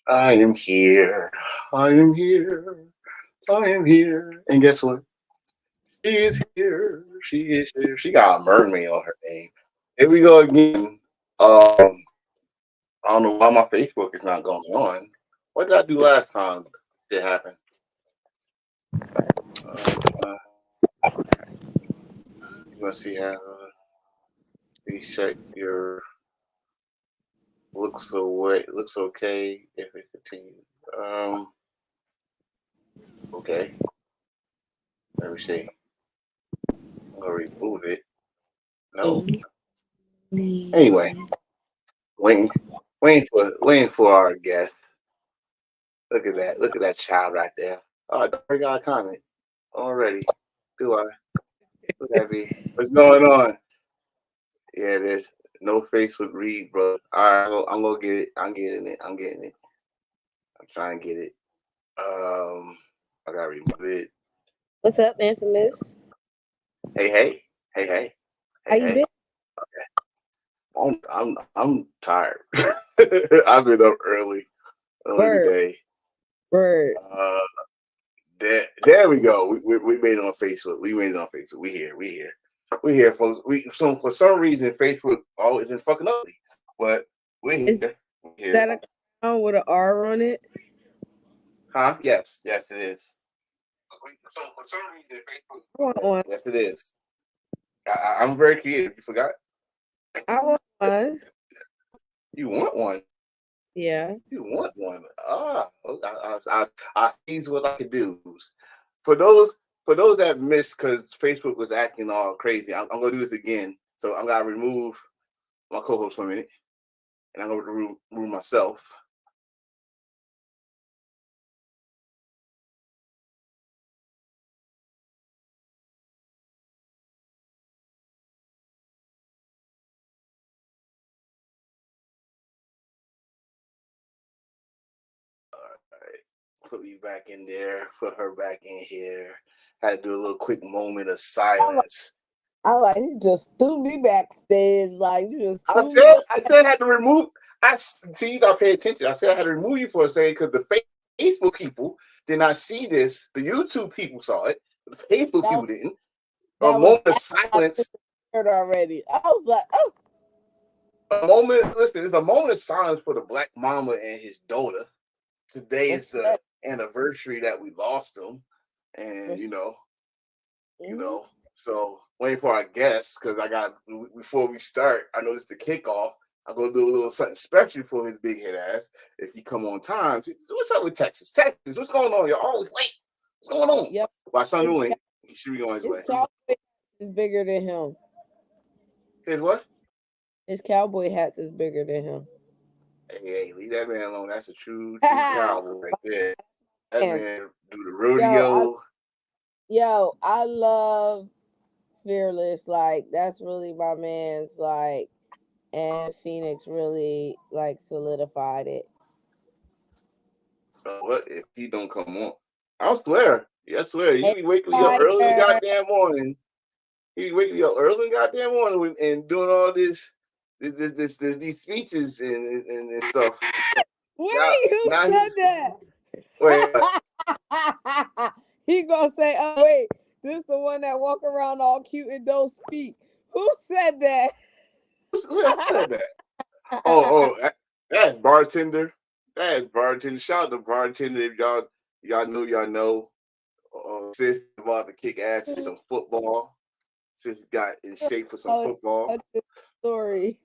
I am here. I am here. I am here. And guess what? She is here. She is here. She got a mermaid on her name. Here we go again. I don't know why my Facebook is not going on. What did I do last time it happened? Uh, you want to see how please check your looks away. Looks okay if it continues. Okay. Let me see. I'm gonna remove it. No. Anyway, waiting, waiting for our guest. Look at that. Look at that child right there. Oh, I already got a comment already. Do I? Look at me. What's going on? Yeah, there's no Facebook read, bro. All right, I'm gonna get it. I'm getting it. I'm getting it. I'm trying to get it. I gotta remove it. What's up, Infamous? Hey, hey, hey, hey, How hey, you hey. been? I'm tired. I've been up early Word, today. word. Uh, there we go. We made it on Facebook. We made it on Facebook. We here, folks. For some reason Facebook always been fucking ugly, but we Is here. We here. that a crown with an R on it? Huh? Yes, yes, it is. So for some reason Facebook. I want one. Yes, it is. I'm very creative. You forgot? I want one. You want one? Yeah. You want one? I see what I could do. For those for those that missed, because Facebook was acting all crazy, I'm gonna do this again. So I'm gonna remove my co-host for a minute, and I'm gonna remove myself. All right, put me back in there. Put her back in here. Had to do a little quick moment of I'm like, silence. you just threw me backstage. Like you just I threw me. said, I said I had to remove. I see you gotta pay attention. I said I had to remove you for a second because the Facebook people did not see this. The YouTube people saw it. The Facebook That people didn't. A that was moment of I silence. heard already. I was like, oh, A moment. Listen, it's a moment of silence for the black mama and his daughter. Today is the respect, anniversary that we lost them, and respect. you Hmm. know. So waiting for our guests because I got before we start. I know this is the kickoff. I'm gonna do a little something special for his big head ass if he come on time. What's up with Texas? Texas, what's going on? You're always late. What's going on? Yep. My son His Newland, he should be on his his way. cowboy is bigger than him. His what? His cowboy hats is bigger than him. Hey, leave that man alone. That's a true cowboy right there. That And man do the yo, rodeo. I love FeaRRless. Like that's really my man's. Like, and Phoenix really like solidified it. What if he don't come on? I swear. Yeah, I swear. He Hey, be waking me up early in the fire! goddamn morning. He be waking me up early in the goddamn morning and doing all these speeches and stuff. Now, Wait, who now said he's wait. that? He gonna say, "Oh wait, this the one that walk around all cute and don't speak." Who said that? Who said that? That's bartender. That's bartender. Shout out to bartender. If y'all know. Sis about to kick ass in some football. Sis got in shape for some Oh, football. such a story.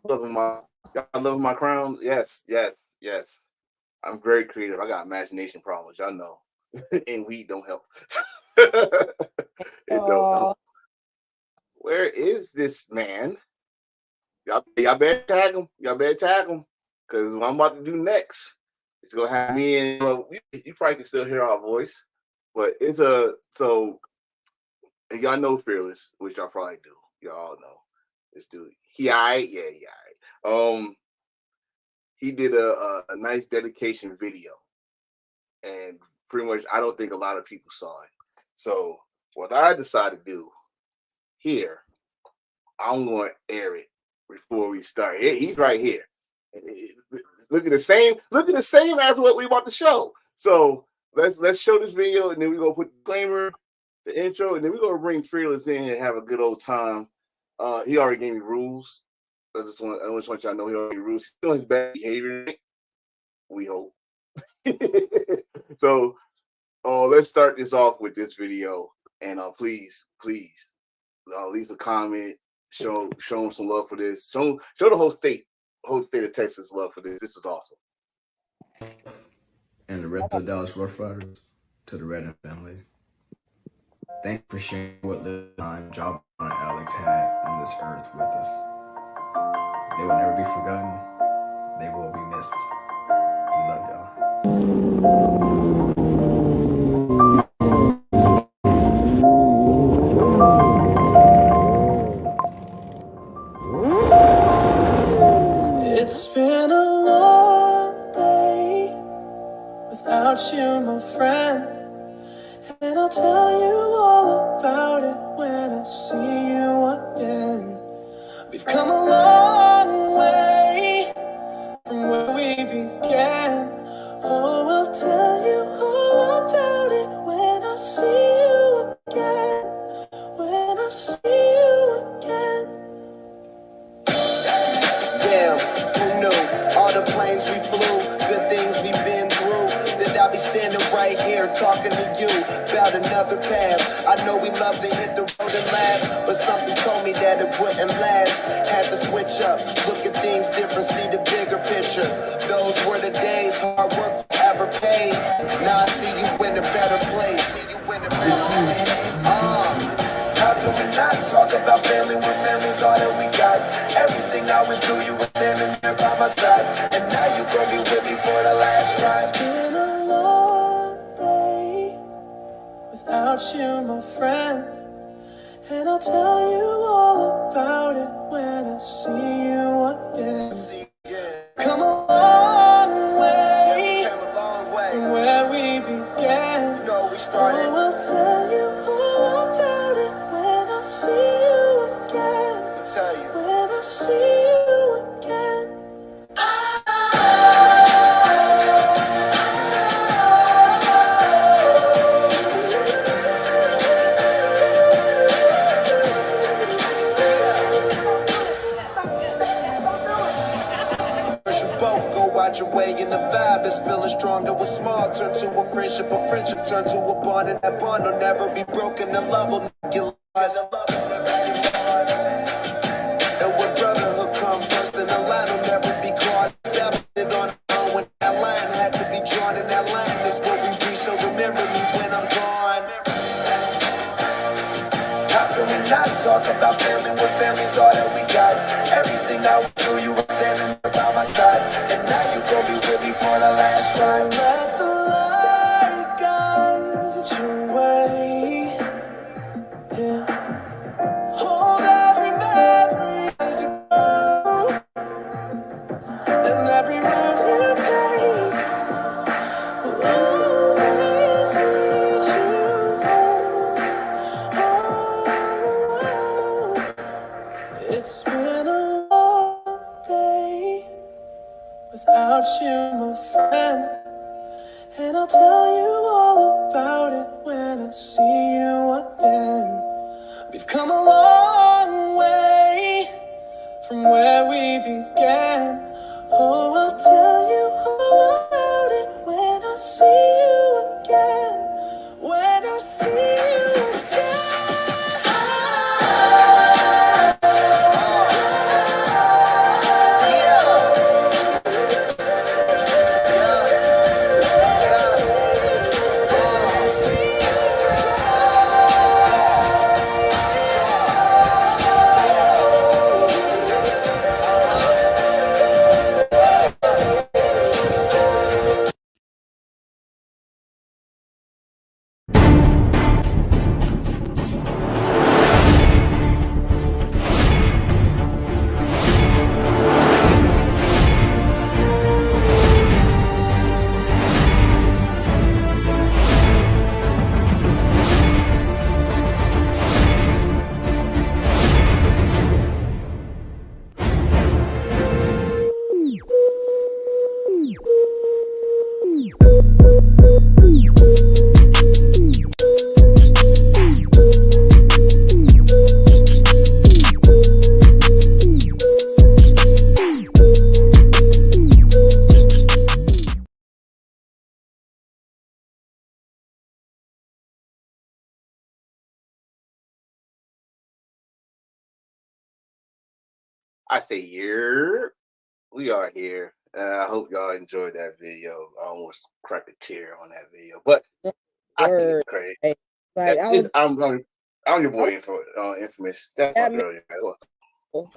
Loving my y'all loving my crown. Yes, yes, yes. I'm very creative. I got imagination problems. Y'all know, and weed don't help. It don't help. Oh, Where is this man? Y'all better tag him. Y'all better tag him. Because what I'm about to do next, it's gonna have me and you probably can still hear our voice, but it's a so and y'all know Fearless, which y'all probably do. Y'all all know this dude. He alright, yeah, he alright. He did a nice dedication video, and pretty much I don't think a lot of people saw it. So what I decided to do here, I'm going to air it before we start. He's right here. Look at the same as what we about to show. So let's show this video, and then we're gonna put the disclaimer, the intro, and then we're gonna bring FeaRRless in and have a good old time. He already gave me rules. I just want y'all to know he already rules. He's doing his bad behavior. We hope. So let's start this off with this video, and please leave a comment, show him some love for this. Show the whole state of Texas love for this. This is awesome. And the rest of the Dallas Rough Riders, to the Redden family. Thank you for sharing what little time Job and Alex had on this earth with us. They will never be forgotten. They will be missed. We love y'all. It's been a long day without you, my friend, and I'll tell you all about it when I see you again. We've come a long way from where we began. Oh, I'll tell you all about it when I see you again. When I see you again. Damn, who knew? All the planes we flew, good things we've been through. That I'll be standing right here talking to you about another path. I know we love to hit the road and laugh, but something told me that it wouldn't last. Had to switch up, look at things different, see the bigger picture. Those were the days, hard work forever pays. Now I see you in a better place. How can we not talk about family when family's all that we got? Everything I went through, you were standing there by my side, and now you gon' be with me for the last ride. It's been a long day without you, my friend, and I'll tell you all about it when I see you again. Come a long way from where we began. You know we started. Oh, I'll tell you all about it when I see you again. Tell you. When I see you again. You both go out your way and the vibe is feeling stronger. With small turn to a friendship turn to a bond, and that bond will never be broken. The love will never get lost. And when brotherhood comes first, then the line will never be crossed. Stepping on our own when that line had to be drawn, and that line is what we reach. So remember me when I'm gone. How can we not talk about family when family's all that we got? Everything I went through, you were standing there by my side, and now you gon' be with me for the last ride. Let the light guide your way. Yeah. Hold every memory as you go, and every road you take will always lead you home. Oh, it's been a long day without you, my friend, and I'll tell you all about it when I see you again. We've come a long way from where we began. Oh, I'll tell you all about it when I see you again. When I see you again. I say here. We are here. I hope y'all enjoyed that video. I almost cracked a tear on that video, but I can give Word. it credit. Hey, like I was, I'm your I boy, was Infamous. That's my that man. girl. What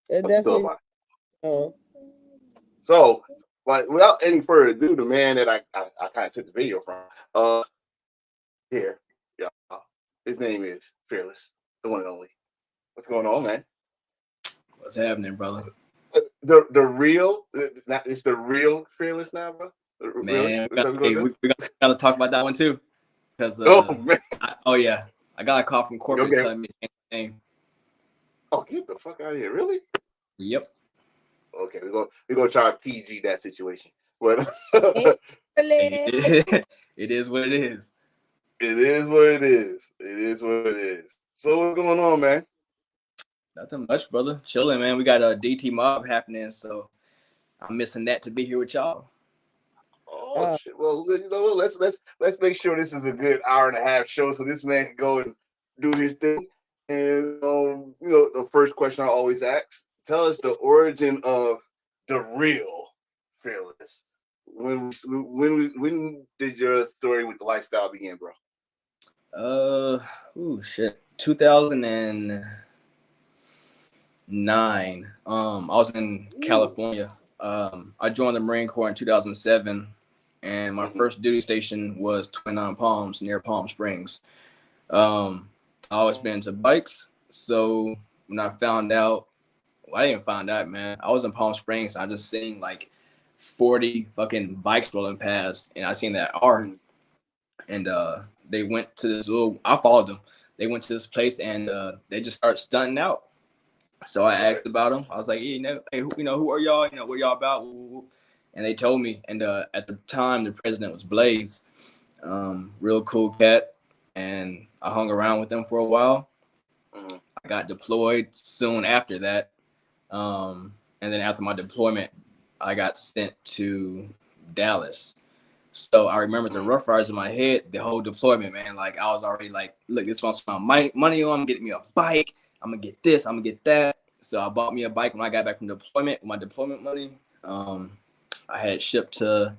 It you feel definitely. about it? Oh. So, but without any further ado, the man that I kind of took the video from, here, yeah, his name is FeaRRless, the one and only. What's going on, man? What's happening, brother? The real, it's the real FeaRRless now, bro. Really? Man, Is that what hey, we're we gotta talk about that one too. Because Oh man. oh yeah, I got a call from corporate Okay. telling me the name. Oh, get the fuck out of here! Really? Yep. Okay, we're gonna try to PG that situation. But Hey, it is what it is. it is what it is. It is what it is. So what's going on, man? Nothing much, brother. Chilling, man. We got a DT mob happening, so I'm missing that to be here with y'all. Oh shit! Well, you know what? Let's make sure this is a good hour and a half show, so this man can go and do his thing. And you know, the first question I always ask: tell us the origin of the real FeaRRless. When did your story with the lifestyle begin, bro? Shit. 2009. I was in California. I joined the Marine Corps in 2007, and my first duty station was 29 Palms near Palm Springs. I always been into bikes, so when I found out, well, I didn't find out, man. I was in Palm Springs. I just seen like 40 fucking bikes rolling past, and I seen that R, and they went to this little. I followed them. They went to this place, and they just start stunting out. So I asked about them. I was like, hey, who are y'all? What y'all about? And they told me. And at the time, the president was Blaze, real cool cat. And I hung around with them for a while. I got deployed soon after that. And then after my deployment, I got sent to Dallas. So I remember the Rough Riders in my head, the whole deployment, man. Like I was already like, look, this one's my money on. I'm getting me a bike. I'm gonna get this. I'm gonna get that. So I bought me a bike when I got back from deployment with my deployment money. I had it shipped to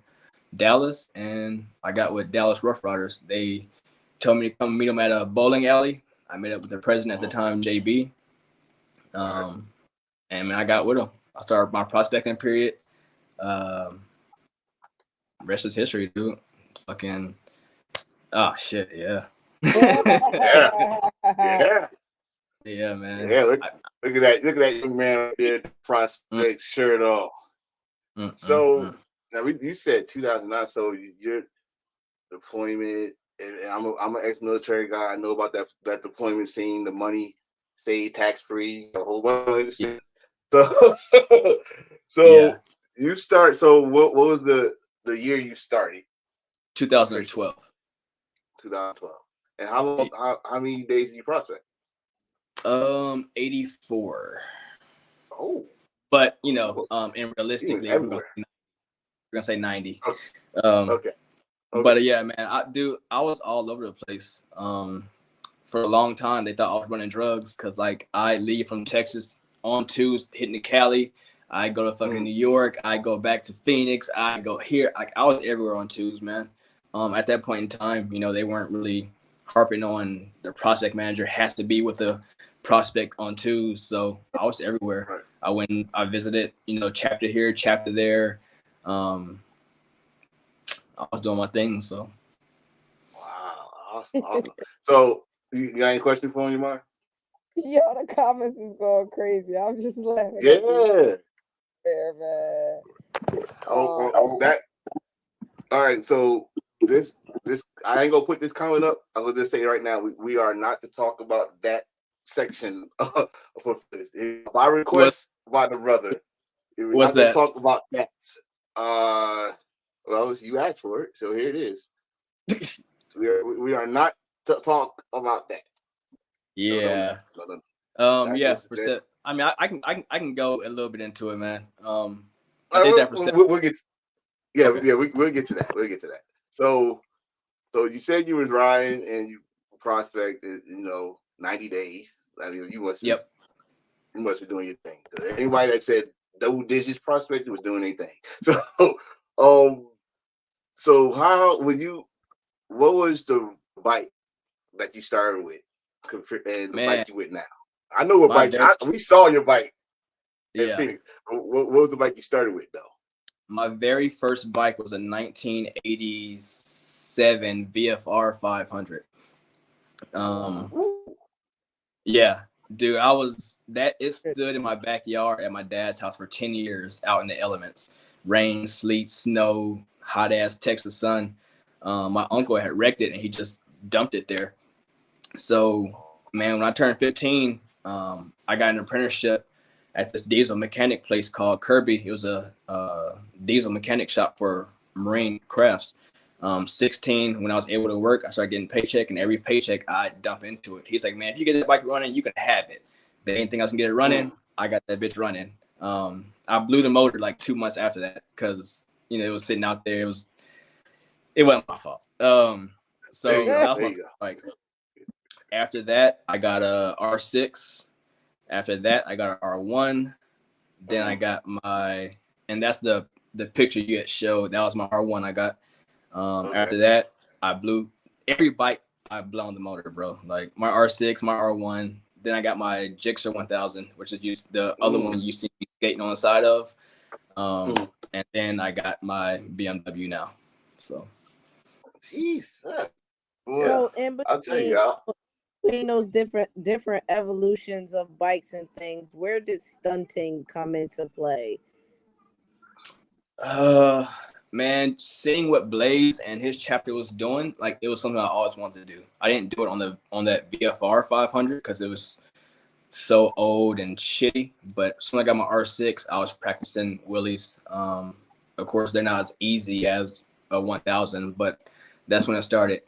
Dallas, and I got with Dallas Rough Riders. They told me to come meet them at a bowling alley. I met up with the president at the time, JB. And man, I got with him. I started my prospecting period. Rest is history, dude. Fucking, oh shit, yeah. Yeah. Yeah, man. Yeah, look at that young man right there, prospect shirt off. So now you said 2009. So your deployment, and I'm an ex-military guy. I know about that deployment scene, the money saved tax free, a whole bunch of shit. So Yeah. you start. So what was the year you started? 2012. 2012. And how many days did you prospect? 84. Oh, But and realistically, we're gonna say 90. Okay. But yeah, man, I was all over the place. For a long time, they thought I was running drugs because like I leave from Texas on twos, hitting the Cali. I go to fucking New York. I go back to Phoenix. I go here. Like I was everywhere on twos, man. At that point in time, they weren't really harping on the prospect manager has to be with the prospect on twos. So I was everywhere. Right. I went, I visited, chapter here, chapter there. I was doing my thing. So. Wow, awesome. So you got any questions for me, Mark? Yo, the comments is going crazy. I'm just laughing. Yeah. There, man. That. All right. So this I ain't gonna put this comment up. I will just say right now we are not to talk about that section of this. By request by the brother. We're What's not gonna that? talk about that. Well, you asked for it, so here it is. we are not to talk about that. Yeah. No. Yeah. I mean, I can go a little bit into it, man. I did that for we'll get. Yeah, okay. We'll get to that. We'll get to that. So you said you was riding and you prospected, 90 days. I mean, you must. Yep. You must be doing your thing. Anybody that said double digits prospector was doing anything. So how would you? What was the bike that you started with, and the Man, bike you with now? I know what my bike. very We saw your bike in yeah, Phoenix. What was the bike you started with though? my very first bike was a 1987 VFR 500. Um, Ooh. yeah, dude, I was that it stood in my backyard at my dad's house for 10 years out in the elements, rain, sleet, snow, hot ass Texas sun. My uncle had wrecked it and he just dumped it there. So, man, when I turned 15, I got an apprenticeship at this diesel mechanic place called Kirby. It was a diesel mechanic shop for marine crafts. 16, when I was able to work, I started getting paycheck, and every paycheck I dump into it. He's like, man, if you get that bike running, you can have it. The anything else can get it running, I got that bitch running. I blew the motor like 2 months after that because it was sitting out there. It wasn't my fault. So that was my bike. After that, I got a R6. After that, I got an R1. Then I got and that's the picture you had showed. That was my R1 I got. After that, I blew every bike. I've blown the motor, bro. Like my R6, my R1. Then I got my Gixxer 1000, which is the other one you see me skating on the side of. And then I got my BMW now. So. Jesus. So in I'll tell you, between those different evolutions of bikes and things, where did stunting come into play? Man, seeing what Blaze and his chapter was doing, like it was something I always wanted to do. I didn't do it on that VFR 500 because it was so old and shitty. But as soon as I got my R6, I was practicing wheelies. Of course, they're not as easy as a 1000, but that's when it started.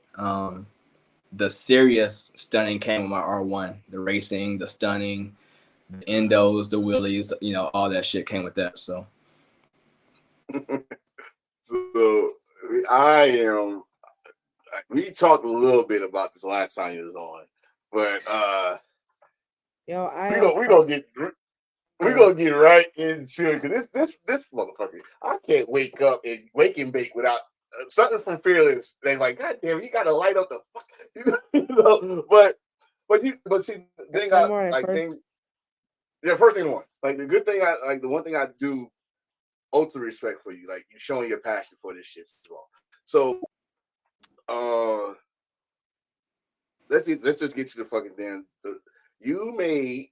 The serious stunning came with my R1. The racing, the stunning, the endos, the wheelies, all that shit came with that. So. So we talked a little bit about this last time you was on, but we're gonna get right into it because this motherfucker, I can't wake up and wake and bake without something from FeaRRless. They like, God damn, you gotta light up the fuck, but see, the thing first thing one, like the good thing the one thing I do. Ultimate respect for you, like you showing your passion for this shit as well. So, let's just get to the fucking damn. You made,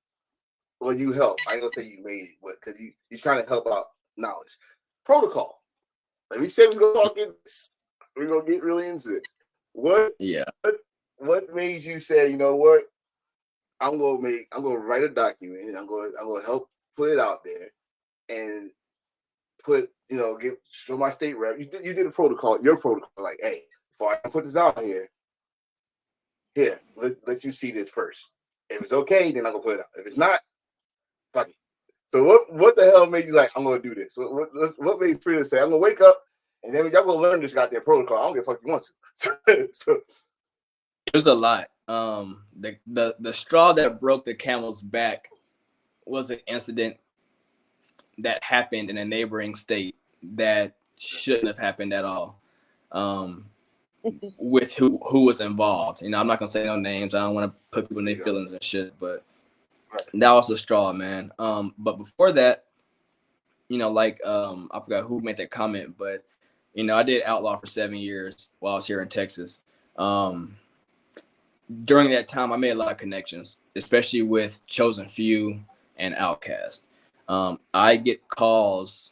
you helped. I ain't gonna say you made it, but because you're trying to help out knowledge protocol. Let me say we're gonna get really into this. What made you say, you know what? I'm gonna write a document and I'm gonna help put it out there and show my state rep. You did a protocol, your protocol, like, hey, before I put this out here, let you see this first. If it's okay, then I'm gonna put it out. If it's not, fuck it. So what the hell made you like, I'm gonna do this? What made FeaRRless say, I'm gonna wake up and then y'all gonna learn this goddamn protocol? I don't give a fuck you want to. So, there's a lot. The straw that broke the camel's back was an incident that happened in a neighboring state that shouldn't have happened at all. With who was involved. I'm not gonna say no names. I don't want to put people in their feelings and shit, but that was the straw, man. But before that, I forgot who made that comment, but I did outlaw for 7 years while I was here in Texas. During that time, I made a lot of connections, especially with Chosen Few and Outkast. I get calls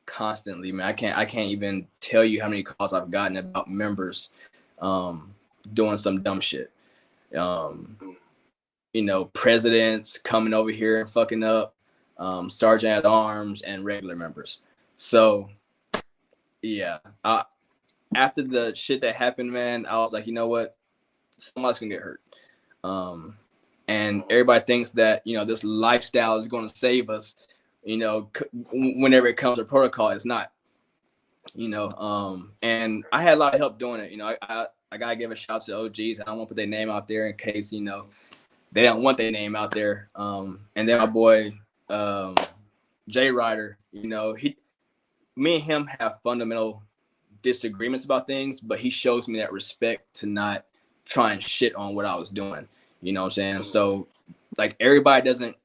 constantly, man. I can't even tell you how many calls I've gotten about members doing some dumb shit. Presidents coming over here and fucking up, sergeant at arms and regular members. So yeah, after the shit that happened, man, I was like, you know what? Somebody's gonna get hurt. And everybody thinks that, this lifestyle is going to save us, whenever it comes to protocol. It's not, and I had a lot of help doing it. I gotta give a shout out to OGs. I don't want to put their name out there in case, they don't want their name out there. And then my boy Jay Ryder, you know, me and him have fundamental disagreements about things, but he shows me that respect to not try and shit on what I was doing. You know what I'm saying? So like everybody doesn't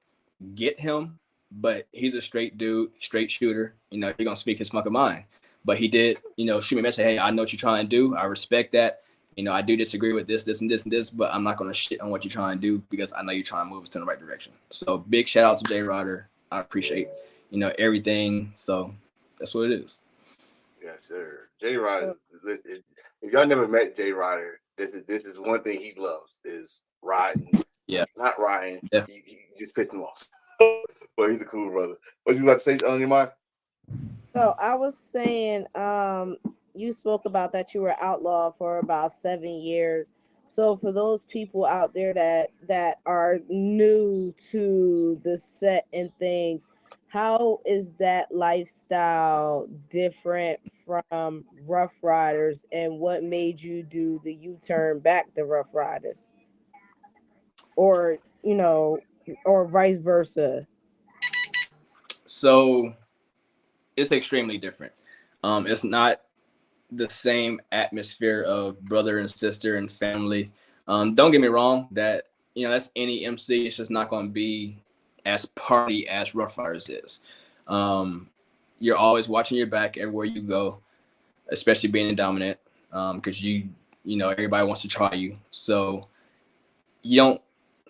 get him, but he's a straight dude, straight shooter. You know, he gonna speak his fucking mind. But he did, you know, shoot me a message. Hey, I know what you're trying to do. I respect that. You know, I do disagree with this, this, and this, and this, but I'm not gonna shit on what you're trying to do because I know you're trying to move us in the right direction. So big shout out to Jay Ryder. I appreciate, you know, everything. So that's what it is. Yes, sir. Jay Ryder. If y'all never met Jay Ryder, this is one thing he loves is riding. Yeah. Not riding. He just pissed him off. But he's a cool brother. What you about to say on your mind? So I was saying, you spoke about that you were outlawed for about 7 years. So for those people out there that are new to the set and things, how is that lifestyle different from Rough Riders, and what made you do the U-turn back to Rough Riders, or you know, or vice versa? So it's extremely different. It's not the same atmosphere of brother and sister and family. Don't get me wrong, that, you know, that's any MC. It's just not going to be as party as Rough Riders is. You're always watching your back everywhere you go, especially being a dominant, because you know, everybody wants to try you. So you don't.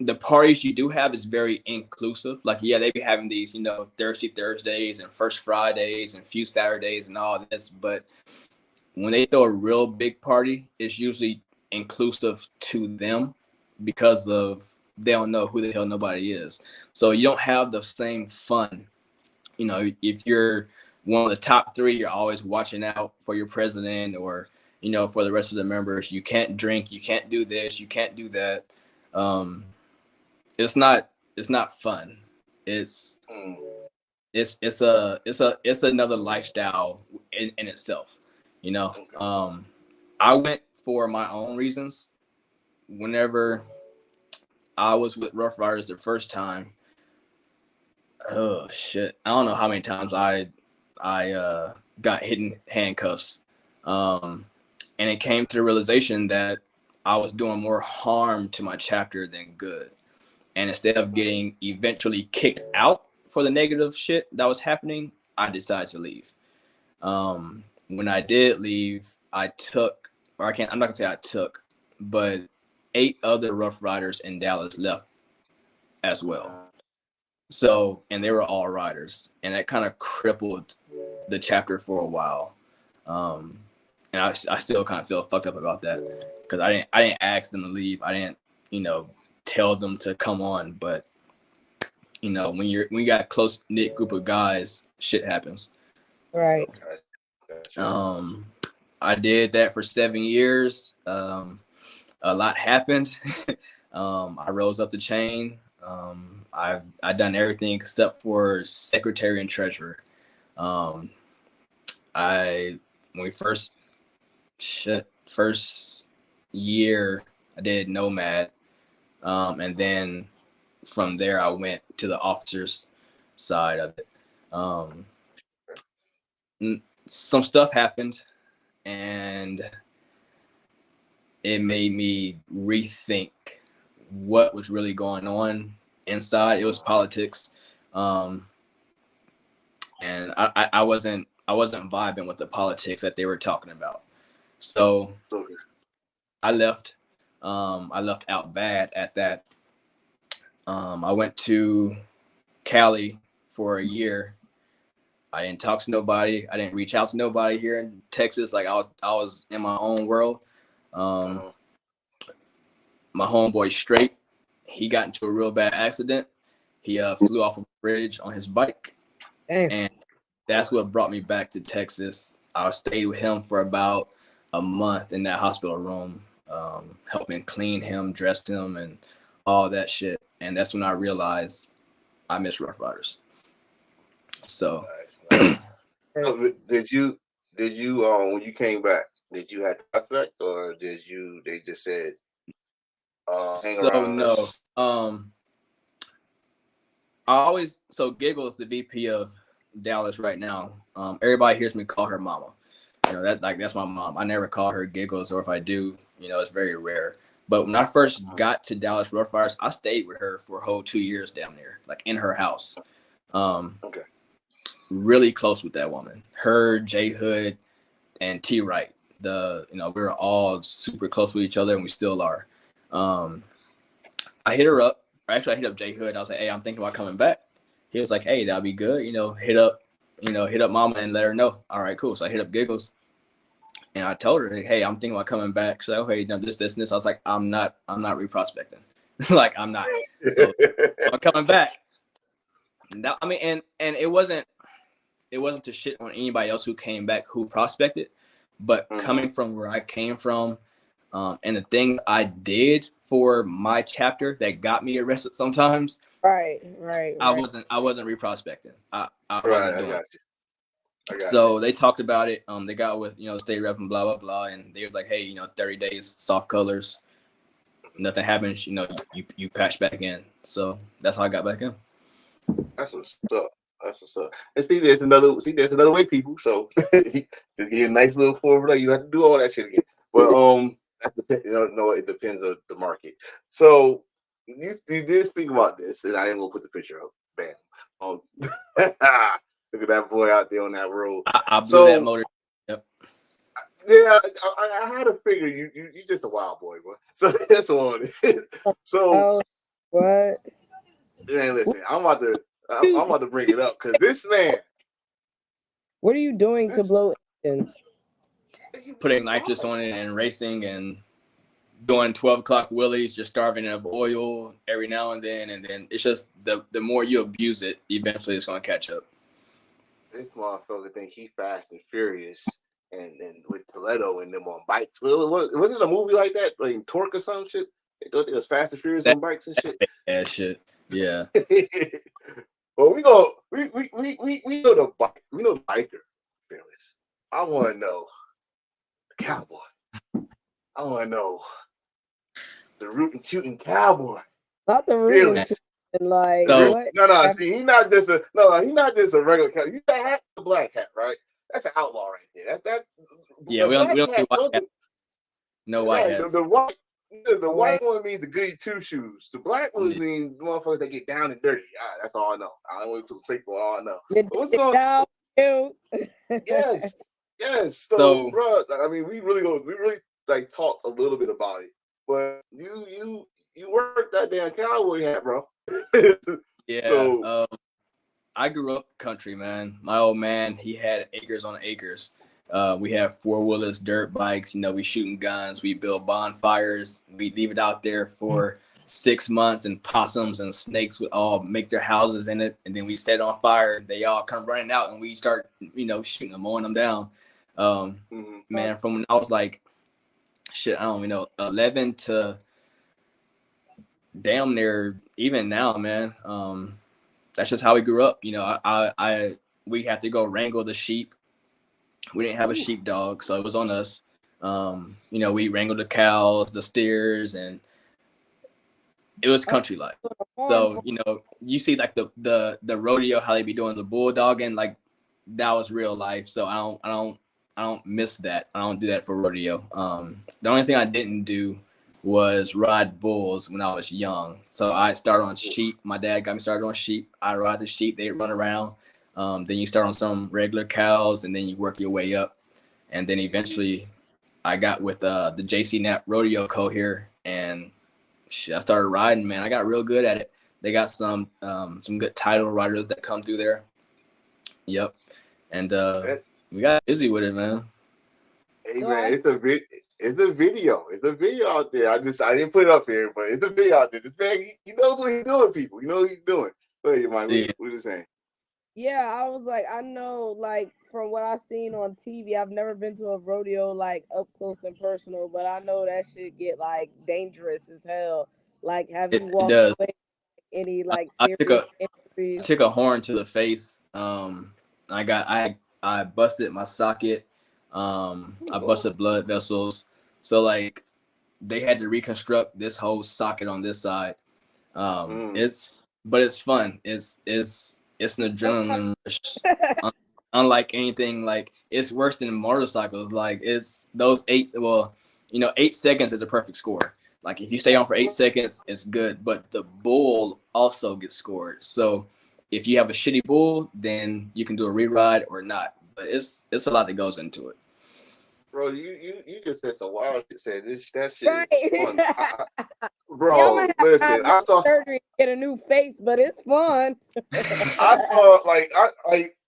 The parties you do have is very inclusive. Like, yeah, they be having these, you know, Thirsty Thursdays and First Fridays and Few Saturdays and all this, but when they throw a real big party, it's usually inclusive to them because of they don't know who the hell nobody is. So you don't have the same fun. You know, if you're one of the top three, you're always watching out for your president or, you know, for the rest of the members. You can't drink, you can't do this, you can't do that. It's not fun. It's it's another lifestyle in itself, you know. I went for my own reasons. Whenever I was with Rough Riders the first time, oh shit, I don't know how many times I got hit in handcuffs, and it came to the realization that I was doing more harm to my chapter than good. And instead of getting eventually kicked out for the negative shit that was happening, I decided to leave. When I did leave, I'm not gonna say I took, but 8 other Rough Riders in Dallas left as well. So, and they were all riders, and that kind of crippled the chapter for a while. And I still kind of feel fucked up about that because I didn't ask them to leave. I didn't, you know, tell them to come on, but you know, when you got a close knit group of guys, shit happens. Right. So, I did that for 7 years. A lot happened. I rose up the chain. I've done everything except for secretary and treasurer. When we first year, I did nomad. And then from there, I went to the officers side of it. Some stuff happened, and it made me rethink what was really going on inside. It was politics, and I wasn't vibing with the politics that they were talking about. So I left. I left out bad at that. I went to Cali for a year. I didn't talk to nobody. I didn't reach out to nobody here in Texas. Like I was in my own world. My homeboy Straight, he got into a real bad accident. He flew off a bridge on his bike. And that's what brought me back to Texas. I stayed with him for about a month in that hospital room, helping clean him, dress him, and all that shit. And that's when I realized I miss Rough Riders. So, so did you when you came back, did you have prospect or they just said hang So around no. us. So Giggles, the VP of Dallas right now. Everybody hears me call her mama. That's my mom. I never call her Giggles, or if I do, it's very rare. But when I first got to Dallas Road Fires, I stayed with her for a whole 2 years down there, like in her house. Okay. Really close with that woman. Her, J Hood, and T Wright. We were all super close with each other, and we still are. I hit her up. Actually, I hit up J Hood. I was like, "Hey, I'm thinking about coming back." He was like, "Hey, that'll be good. Hit up Mama and let her know." All right, cool. So I hit up Giggles, and I told her, "Hey, I'm thinking about coming back." She's like, "Okay, this and this." I was like, "I'm not reprospecting. Like, I'm not." So I'm coming back. And it wasn't to shit on anybody else who came back who prospected, but coming from where I came from, and the things I did for my chapter that got me arrested sometimes. Right. I wasn't reprospecting. I wasn't doing. I got So they talked about it. They got with state rep and blah blah blah, and they was like, "Hey, 30 days, soft colors, nothing happens. You patch back in." So that's how I got back in. That's what's up. That's what's up. And there's another way, people. So just get a nice little formula. You have to do all that shit again. But it depends on the market. So you did speak about this, and I didn't go put the picture up. Bam. Look at that boy out there on that road. I blew that motor. Yep. Yeah, I had to figure you just a wild boy, bro. So that's all it is. So what? Man, listen, I'm about to bring it up because this man. What are you doing to blow engines? Putting nitrous on it and racing and doing 12 o'clock wheelies, just starving of oil every now and then it's just the more you abuse it, eventually it's gonna catch up. This motherfucker think he fast and furious, and with Toledo and them on bikes. Wasn't a movie like that, like Torque or some shit? They thought it was Fast and Furious on bikes and shit. That shit, yeah. Well, we know the bike. We know the biker, FeaRRless. I want to know the cowboy. I want to know the rootin' tootin' cowboy. Not the rootin' like so, what? No. See, he's not just a regular cat. He's that hat, the black hat, right? That's an outlaw right there. That. Yeah, we don't do white hats. No white hats. The white one means the goody two shoes. The black ones mean the motherfuckers that get down and dirty. That's all I know. I don't want to sleep for all I know. What's going on? Yes. So, bro, I mean, we really like talked a little bit about it, but you worked that damn cowboy hat, bro. Yeah. So, I grew up country, man. My old man, he had acres on acres. We have 4-wheelers, dirt bikes. We shooting guns. We build bonfires. We leave it out there for 6 months, and possums and snakes would all make their houses in it, and then we set it on fire. They all come running out, and we start, shooting them, mowing them down. Man, from when I was like, shit, I don't know, 11 to damn near even now, man. That's just how we grew up. We had to go wrangle the sheep. We didn't have a sheepdog, so it was on us. We wrangled the cows, the steers, and it was country life. So, you see like the rodeo, how they be doing the bulldogging, like that was real life. So I don't miss that. I don't do that for rodeo. The only thing I didn't do was ride bulls when I was young. So I started on sheep. My dad got me started on sheep. I ride the sheep, they run around. Then you start on some regular cows, and then you work your way up. And then eventually I got with the JC Knapp Rodeo Co. here, and I started riding, man. I got real good at it. They got some good title riders that come through there. Yep. And we got busy with it, man. Hey, man, it's a video. It's a video out there. I didn't put it up here, but it's a video out there. This man, he knows what he's doing, people. You know what he's doing. Hey, Mike, what are you saying? Yeah, I was like, I know, like, from what I've seen on TV, I've never been to a rodeo, like, up close and personal, but I know that shit get, like, dangerous as hell. Like, have you walked away any, like, serious injuries? I took a horn to the face. I busted my socket. I busted blood vessels. So, like, they had to reconstruct this whole socket on this side. It's fun. It's an adrenaline rush. Unlike anything, like it's worse than motorcycles. Like it's those 8 seconds is a perfect score. Like if you stay on for 8 seconds, it's good. But the bull also gets scored. So if you have a shitty bull, then you can do a re-ride or not. But it's a lot that goes into it. Bro, you just said so wild. You said that shit Right. is fun. Bro, Yeah, I'm gonna have listen, to have surgery and get a new face, but it's fun. I saw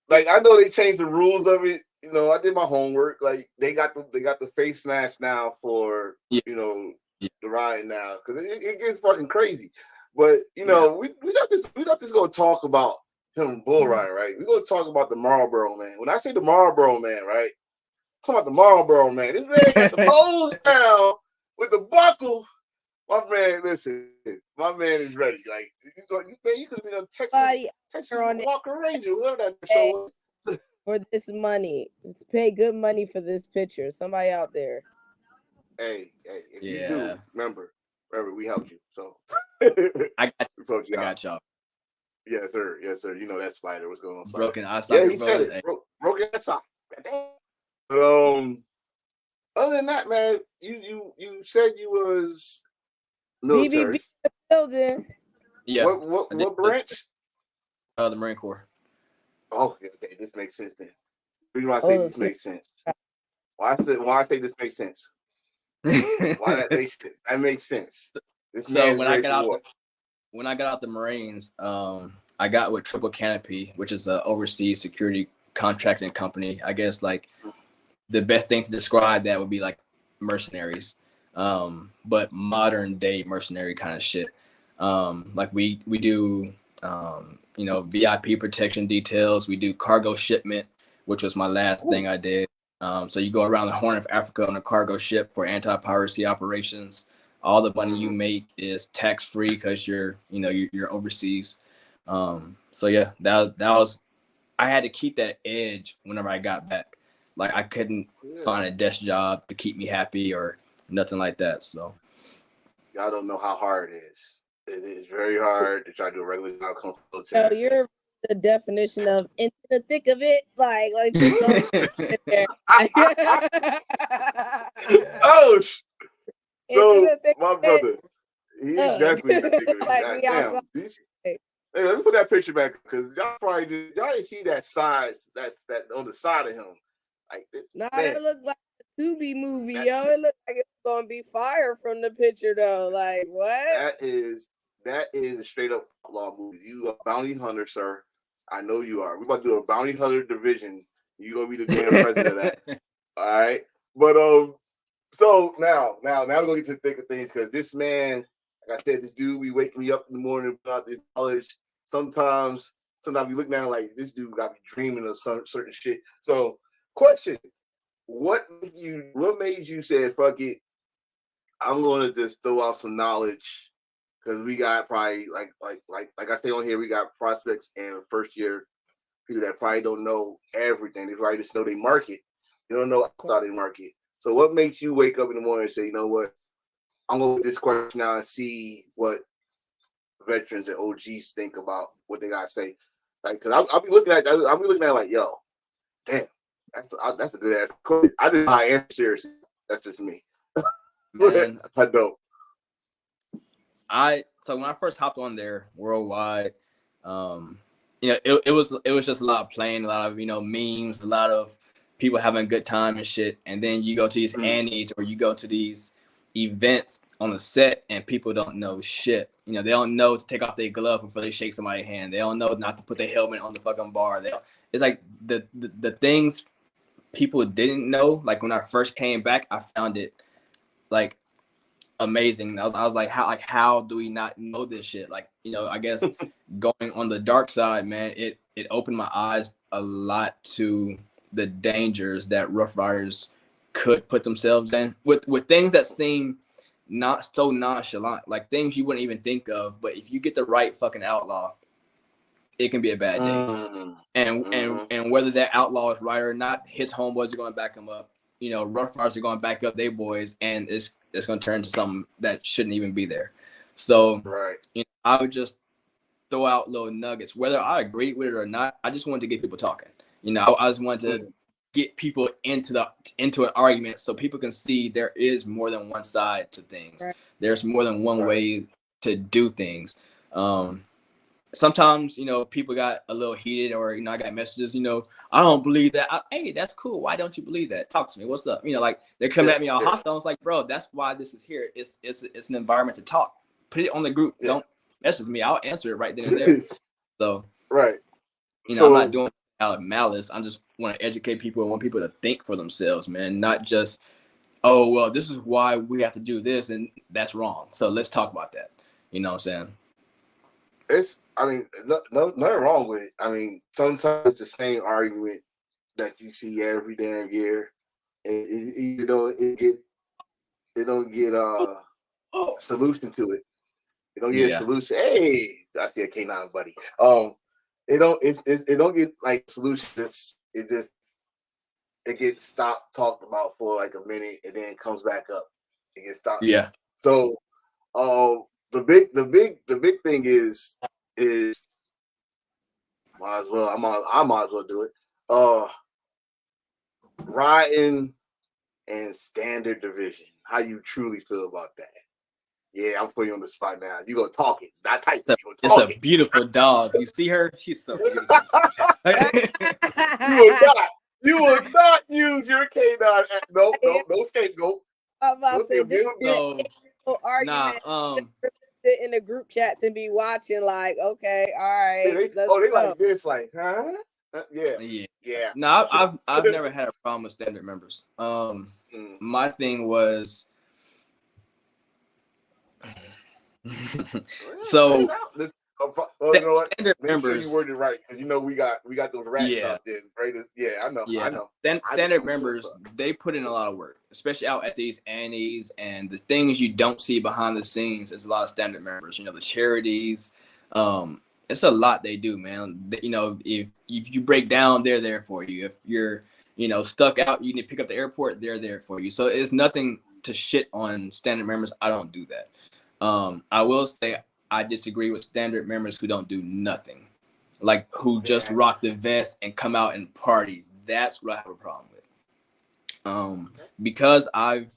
I know they changed the rules of it. You know, I did my homework. Like they got the face mask now for Yeah. The ride now because it gets fucking crazy. But we not just gonna talk about him bull riding, right? We're gonna talk about the Marlboro man. When I say the Marlboro man, right? I'm talking about the Marlboro man. This man got the pose down with the buckle. My man, listen, my man is ready. Like, man, you could have been on Texas Walker Ranger, whatever that show was. For this money, just pay good money for this picture. Somebody out there. Hey, if you do, remember, we helped you. So I got y'all. Yes, sir. You know that spider. What's going on? Spider? Broken eyesight. Yeah, he said it. Broken eyesight. Other than that, man, you said you was military. BBB building. Yeah. What branch? The Marine Corps. Okay, this makes sense then. The reason why I say this makes sense. Why I say this makes sense. Why that makes sense. So when I got out the Marines, I got with Triple Canopy, which is an overseas security contracting company. I guess like the best thing to describe that would be like mercenaries, but modern day mercenary kind of shit. Like we do VIP protection details. We do cargo shipment, which was my last thing I did. So you go around the Horn of Africa on a cargo ship for anti-piracy operations. All the money you make is tax free because you're overseas. So yeah, that was, I had to keep that edge whenever I got back. Like I couldn't find a desk job to keep me happy or nothing like that. So y'all don't know how hard it is. It is very hard to try to do a regular job. So you're the definition of into the thick of it, like just don't sit there. Oh, so my brother, he's definitely in the thick of it. Like, damn, hey, let me put that picture back because y'all didn't see that size that on the side of him. Like, that looked like a Tubi movie, yo. It looked like it's gonna be fire from the picture, though. Like, what? That is a straight up outlaw movie. You a bounty hunter, sir. I know you are. We're about to do a bounty hunter division. You're gonna be the damn president of that. All right. But so now we're gonna get to the thick of things because this man, like I said, this dude be waking me up in the morning about this college. Sometimes we look down like this dude got me dreaming of some certain shit. So question, what made you say fuck it? I'm gonna just throw out some knowledge because we got probably like I say on here, we got prospects and first year people that probably don't know everything. They probably just know they market. They don't know outside their market. So what makes you wake up in the morning and say, you know what, I'm gonna put this question now and see what veterans and OGs think about what they gotta say. Like, cause I'll be looking at it like, yo, damn, that's a good ass question. I didn't answer seriously. That's just me. Man, I don't. So when I first hopped on there worldwide, it was just a lot of playing, a lot of memes, a lot of people having a good time and shit. And then you go to these annies or you go to these events on the set and people don't know shit. They don't know to take off their glove before they shake somebody's hand. They don't know not to put their helmet on the fucking bar. It's like the things people didn't know. Like when I first came back, I found it like amazing. I was like, how do we not know this shit? Like, I guess going on the dark side, man, it opened my eyes a lot to the dangers that Rough Riders could put themselves in with things that seem not so nonchalant, like things you wouldn't even think of. But if you get the right fucking outlaw, it can be a bad day. And whether that outlaw is right or not, his homeboys are going to back him up. Rough Riders are going to back up their boys, and it's it's going to turn into something that shouldn't even be there. So Right. I would just throw out little nuggets, whether I agree with it or not. I just wanted to get people talking. I just wanted to get people into an argument so people can see there is more than one side to things. Right. There's more than one way to do things. Sometimes, people got a little heated, or, I got messages, I don't believe that. Hey, that's cool. Why don't you believe that? Talk to me. What's up? Like they're coming at me all hostile. It's like, bro, that's why this is here. It's an environment to talk. Put it on the group. Don't message me. I'll answer it right then and there. So, I'm not doing it out of malice. I just want to educate people. I want people to think for themselves, man, not just, oh, well, this is why we have to do this and that's wrong. So let's talk about that. You know what I'm saying? Nothing wrong with it. I mean, sometimes it's the same argument that you see every damn year, and it don't get a solution to it. You don't get a solution. Hey, I see a K9 buddy. It don't get like solutions. It gets stopped, talked about for like a minute, and then it comes back up. It gets stopped. Yeah. So, the big thing is might as well. I might as well do it. Riding and standard division. How you truly feel about that? Yeah, I'm putting you on the spot now. You gonna talk it? It's not type. It's a beautiful dog. You see her? She's so beautiful. You will not use your K9. No scapegoat. I'm about to say this argument. Sit in the group chats and be watching, like, okay, all right. They like this, like, huh? Yeah. No, I've never had a problem with standard members. My thing was, so standard members. Sure you worded it right, because we got those rats out there. Right? Yeah, I know. Standard members, they put in a lot of work, especially out at these Annies, and the things you don't see behind the scenes is a lot of standard members. The charities, it's a lot they do, man. If you break down, they're there for you. If you're stuck out, you need to pick up the airport, they're there for you. So it's nothing to shit on standard members. I don't do that. I will say I disagree with standard members who don't do nothing, like who just rock the vest and come out and party. That's what I have a problem with. Because I've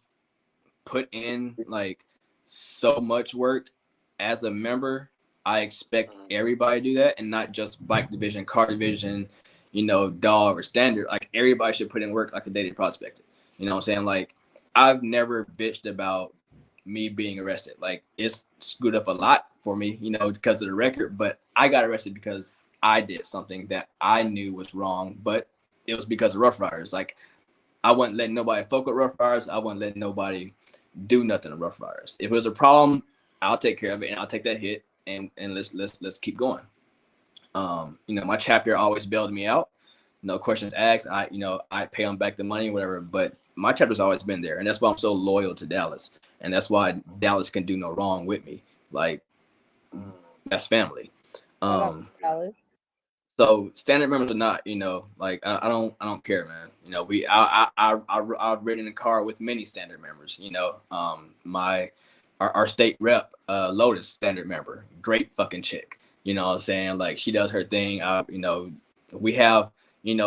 put in like so much work as a member, I expect everybody to do that, and not just bike division, car division, dog or standard. Like everybody should put in work like a daily prospector. You know what I'm saying? Like I've never bitched about me being arrested. Like it's screwed up a lot for me, because of the record, but I got arrested because I did something that I knew was wrong, but it was because of Rough Riders. Like I wouldn't let nobody fuck with Rough Riders. I wouldn't let nobody do nothing to Rough Riders. If it was a problem, I'll take care of it and I'll take that hit and let's keep going. My chapter always bailed me out. No questions asked. I pay them back the money, whatever, but my chapter's always been there, and that's why I'm so loyal to Dallas. And that's why Dallas can do no wrong with me. Like, that's family. Dallas. So standard members or not, like I don't care, man. I've ridden in a car with many standard members. Our state rep, Lotus, standard member, great fucking chick. You know what I'm saying? Like she does her thing. We have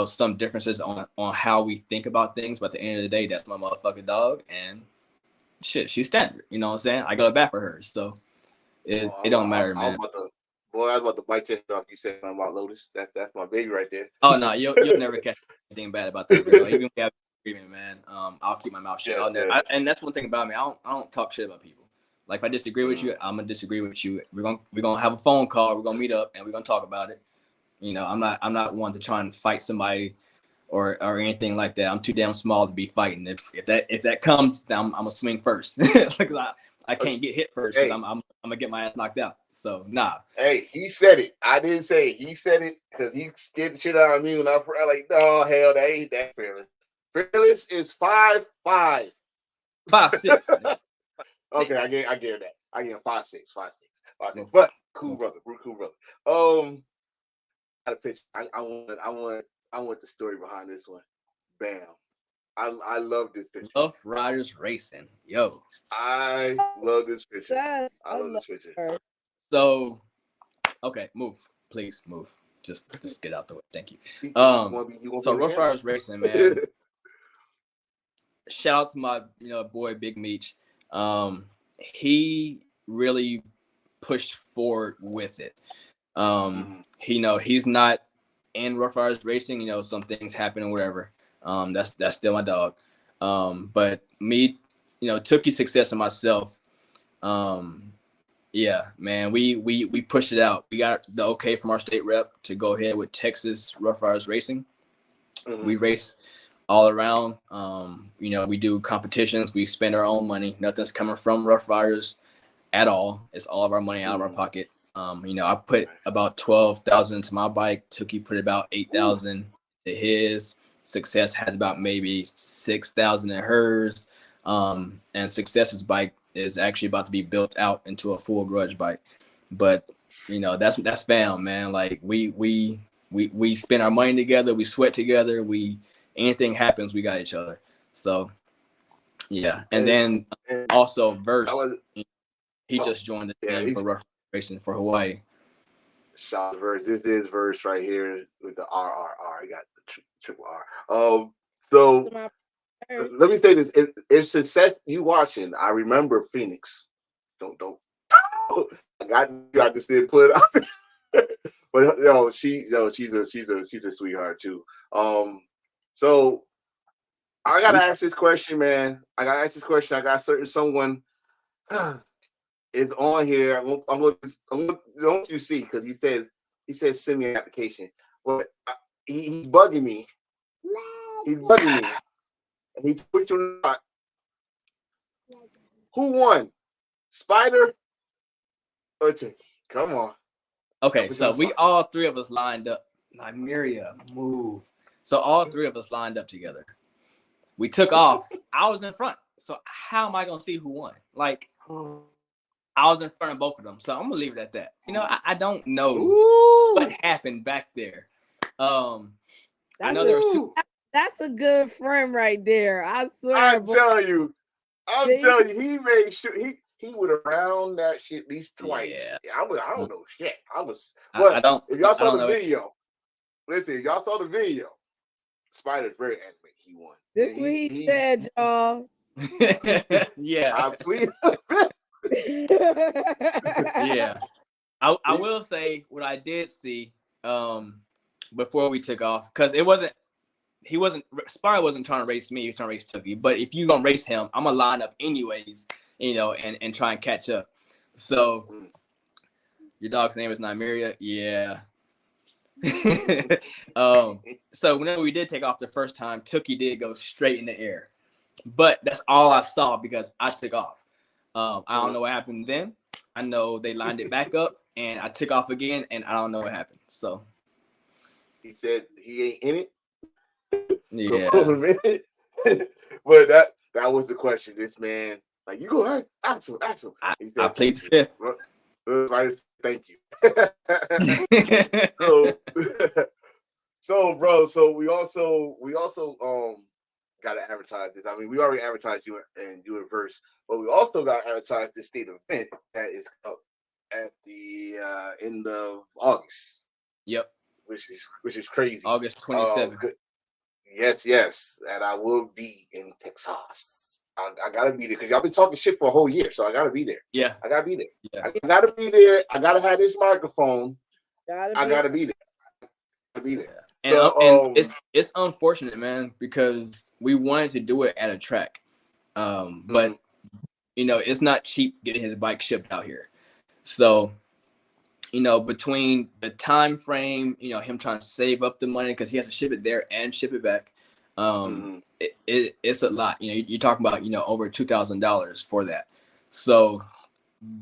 some differences on how we think about things, but at the end of the day, that's my motherfucking dog, and shit, she's standard. You know what I'm saying? I go back for her, so it don't matter, man. I was about to bite your off. You said something about Lotus. That's my baby right there. Oh no, you'll never catch anything bad about that girl. Even if we have agreement, man, I'll keep my mouth shut. And that's one thing about me. I don't talk shit about people. Like if I disagree with you, I'm gonna disagree with you. We're gonna have a phone call. We're gonna meet up and we're gonna talk about it. I'm not one to try and fight somebody or anything like that. I'm too damn small to be fighting. If that comes, then I'm gonna swing first. Because I can't get hit first. Hey. I'm gonna get my ass knocked out. So nah. Hey, he said it. I didn't say it. He said it because he scared the shit out of me, and I'm like, no, hell, that ain't that FeaRRless. FeaRRless is 5'5". 5'6". Okay, I get that. I get 5'6". But cool brother. Got a picture. I want the story behind this one. Bam. I love this picture. Rough Riders Racing. Yo. I love this picture. Yes, I love this picture. her. So, okay, move. Please move. Just get out the way. Thank you. You wanna be So Rough again? Riders Racing, man. Shout out to my boy Big Meech. He really pushed forward with it. He's not in Rough Riders Racing. Some things happen or whatever. That's still my dog. But me, Tookie's success and myself. Yeah, man, we pushed it out. We got the okay from our state rep to go ahead with Texas Rough Riders Racing. We race all around. We do competitions. We spend our own money. Nothing's coming from Rough Riders at all. It's all of our money out of our pocket. I put about 12,000 into my bike. Tookie put about 8,000 to his. Success has about maybe 6,000 in hers. And Success's bike is actually about to be built out into a full grudge bike. But that's fam, man. Like we spend our money together, we sweat together, anything happens, we got each other. So yeah. And then also Verse, he just joined the team for Rough Racing for Hawaii. Shout out Verse. This is Verse right here with the RRR. You got the triple R. So let me say this: if Success you watching, I remember Phoenix. Don't. I got to still put it out there. But she's a sweetheart too. So I gotta ask this question, man. I got someone is on here. I'm going don't you see, because he says send me an application. But he's bugging me. He's bugging me. And he put you on. Who won? Spider or Tookie? Come on. Okay, so we all three of us lined up. Nymeria, move. So all three of us lined up together. We took off. I was in front. So how am I gonna see who won? Like, I was in front of both of them. So I'm gonna leave it at that. I don't know what happened back there. I know there was two. That's a good friend right there. I swear. I'm telling you, he made sure he would have round that shit at least twice. Yeah. I don't know shit. If y'all saw the video, listen, if y'all saw the video, Spider's very animated. He won. This what he said, y'all. Yeah. Please. Yeah. I will say what I did see before we took off, because Spider wasn't trying to race me, he was trying to race Tookie. But if you're gonna race him, I'm gonna line up anyways, and try and catch up. So your dog's name is Nymeria? Yeah. So whenever we did take off the first time, Tookie did go straight in the air. But that's all I saw because I took off. I don't know what happened then. I know they lined it back up and I took off again and I don't know what happened. So he said he ain't in it. Yeah. But that was the question. This man, like, you go ahead, ask him. I played fifth. Right, thank you. So bro, we also gotta advertise this. I mean, we already advertised you and you in Verse, but we also gotta advertise this state event that is up at the end of August. Yep. Which is crazy. August 27th. Yes, and I will be in Texas. I gotta be there because y'all been talking shit for a whole year, so I gotta be there. Yeah, I gotta be there. Yeah. I gotta be there. I gotta have this microphone. I gotta be there. And, so, and it's unfortunate, man, because we wanted to do it at a track, but it's not cheap getting his bike shipped out here. So, between the time frame, him trying to save up the money because he has to ship it there and ship it back, it's a lot. You're talking about over $2,000 for that. So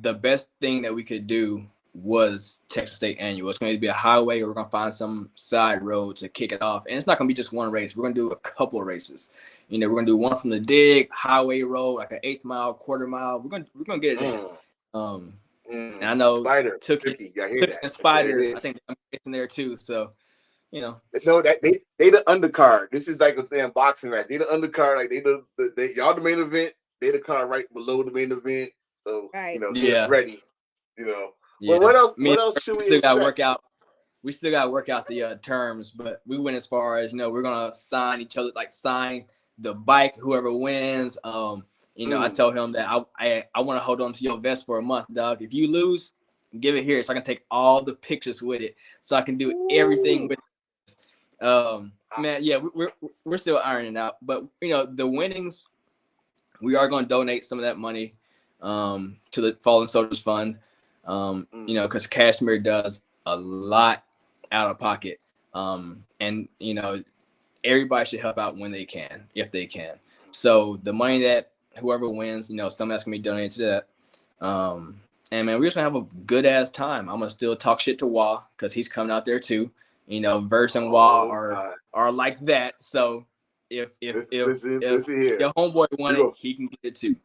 the best thing that we could do was Texas State Annual. It's going to be a highway, or we're going to find some side road to kick it off. And it's not going to be just one race. We're going to do a couple of races. We're going to do one from the dig, highway road, like an 1/8 mile, quarter mile. We're going to get it in. And I know Spider, Tookie and Spider, I think I'm racing there too. So you know. No, that they the undercard. This is like I'm saying boxing match. They the undercard. Like they y'all the main event. They the card right below the main event. So Right. Get Yeah, ready. Well, yeah. what else? Me What and else her, should we we still got to expect? work out. We still got to work out the terms, but we went as far as we're gonna sign each other, like sign the bike, whoever wins. I told him that I want to hold on to your vest for a month, dog. If you lose, give it here so I can take all the pictures with it, so I can do everything with it. Man, yeah, we're still ironing out, but the winnings, we are going to donate some of that money to the Fallen Soldiers Fund. Because Kashmir does a lot out of pocket, and everybody should help out when they can, if they can. So the money that whoever wins, some that's gonna be donated to that. And man, we're just gonna have a good ass time. I'm gonna still talk shit to Wah because he's coming out there too. Verse and Wah are like that. So if Listen here. your homeboy won it, he can get it too.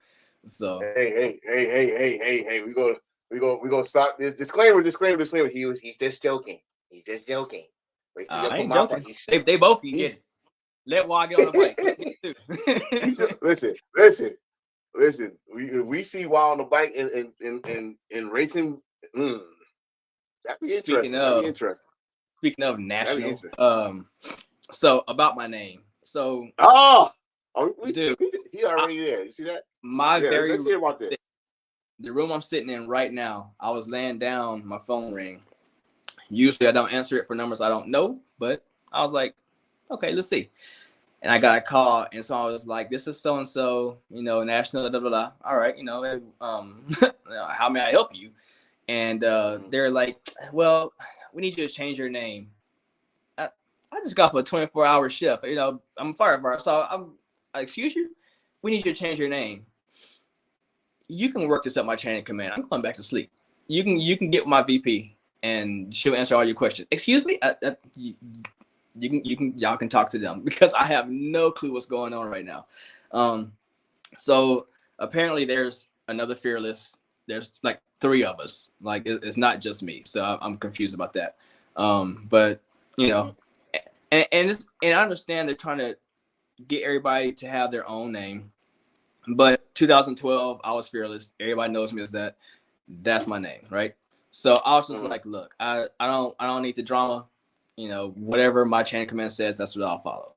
So hey. We gonna stop this. Disclaimer. He's just joking. He's just joking. Wait till I ain't joking. They both can get it. Let Wah get on the bike. Listen. We see Wah on the bike in racing. That'd be interesting. Speaking of national, so about my name. So dude, he already there. You see that? Let's hear about this. The room I'm sitting in right now, I was laying down, my phone rang. Usually I don't answer it for numbers I don't know, but I was like, okay, let's see. And I got a call, and so I was like, this is so and so, national, blah, blah, blah. All right, how may I help you? And they're like, well, we need you to change your name. I just got off a 24-hour shift. I'm a firefighter, so I'm excuse you. We need you to change your name. You can work this up my chain of command. I'm going back to sleep. You can get my VP, and she'll answer all your questions. Excuse me. Y'all can talk to them because I have no clue what's going on right now. So apparently there's another FeaRRless. There's like 3 of us. Like it's not just me. So I'm confused about that. But and I understand they're trying to get everybody to have their own name. But 2012, I was FeaRRless. Everybody knows me as that. That's my name, right? So I was just like, look, I don't need the drama. Whatever my chain of command says, that's what I'll follow.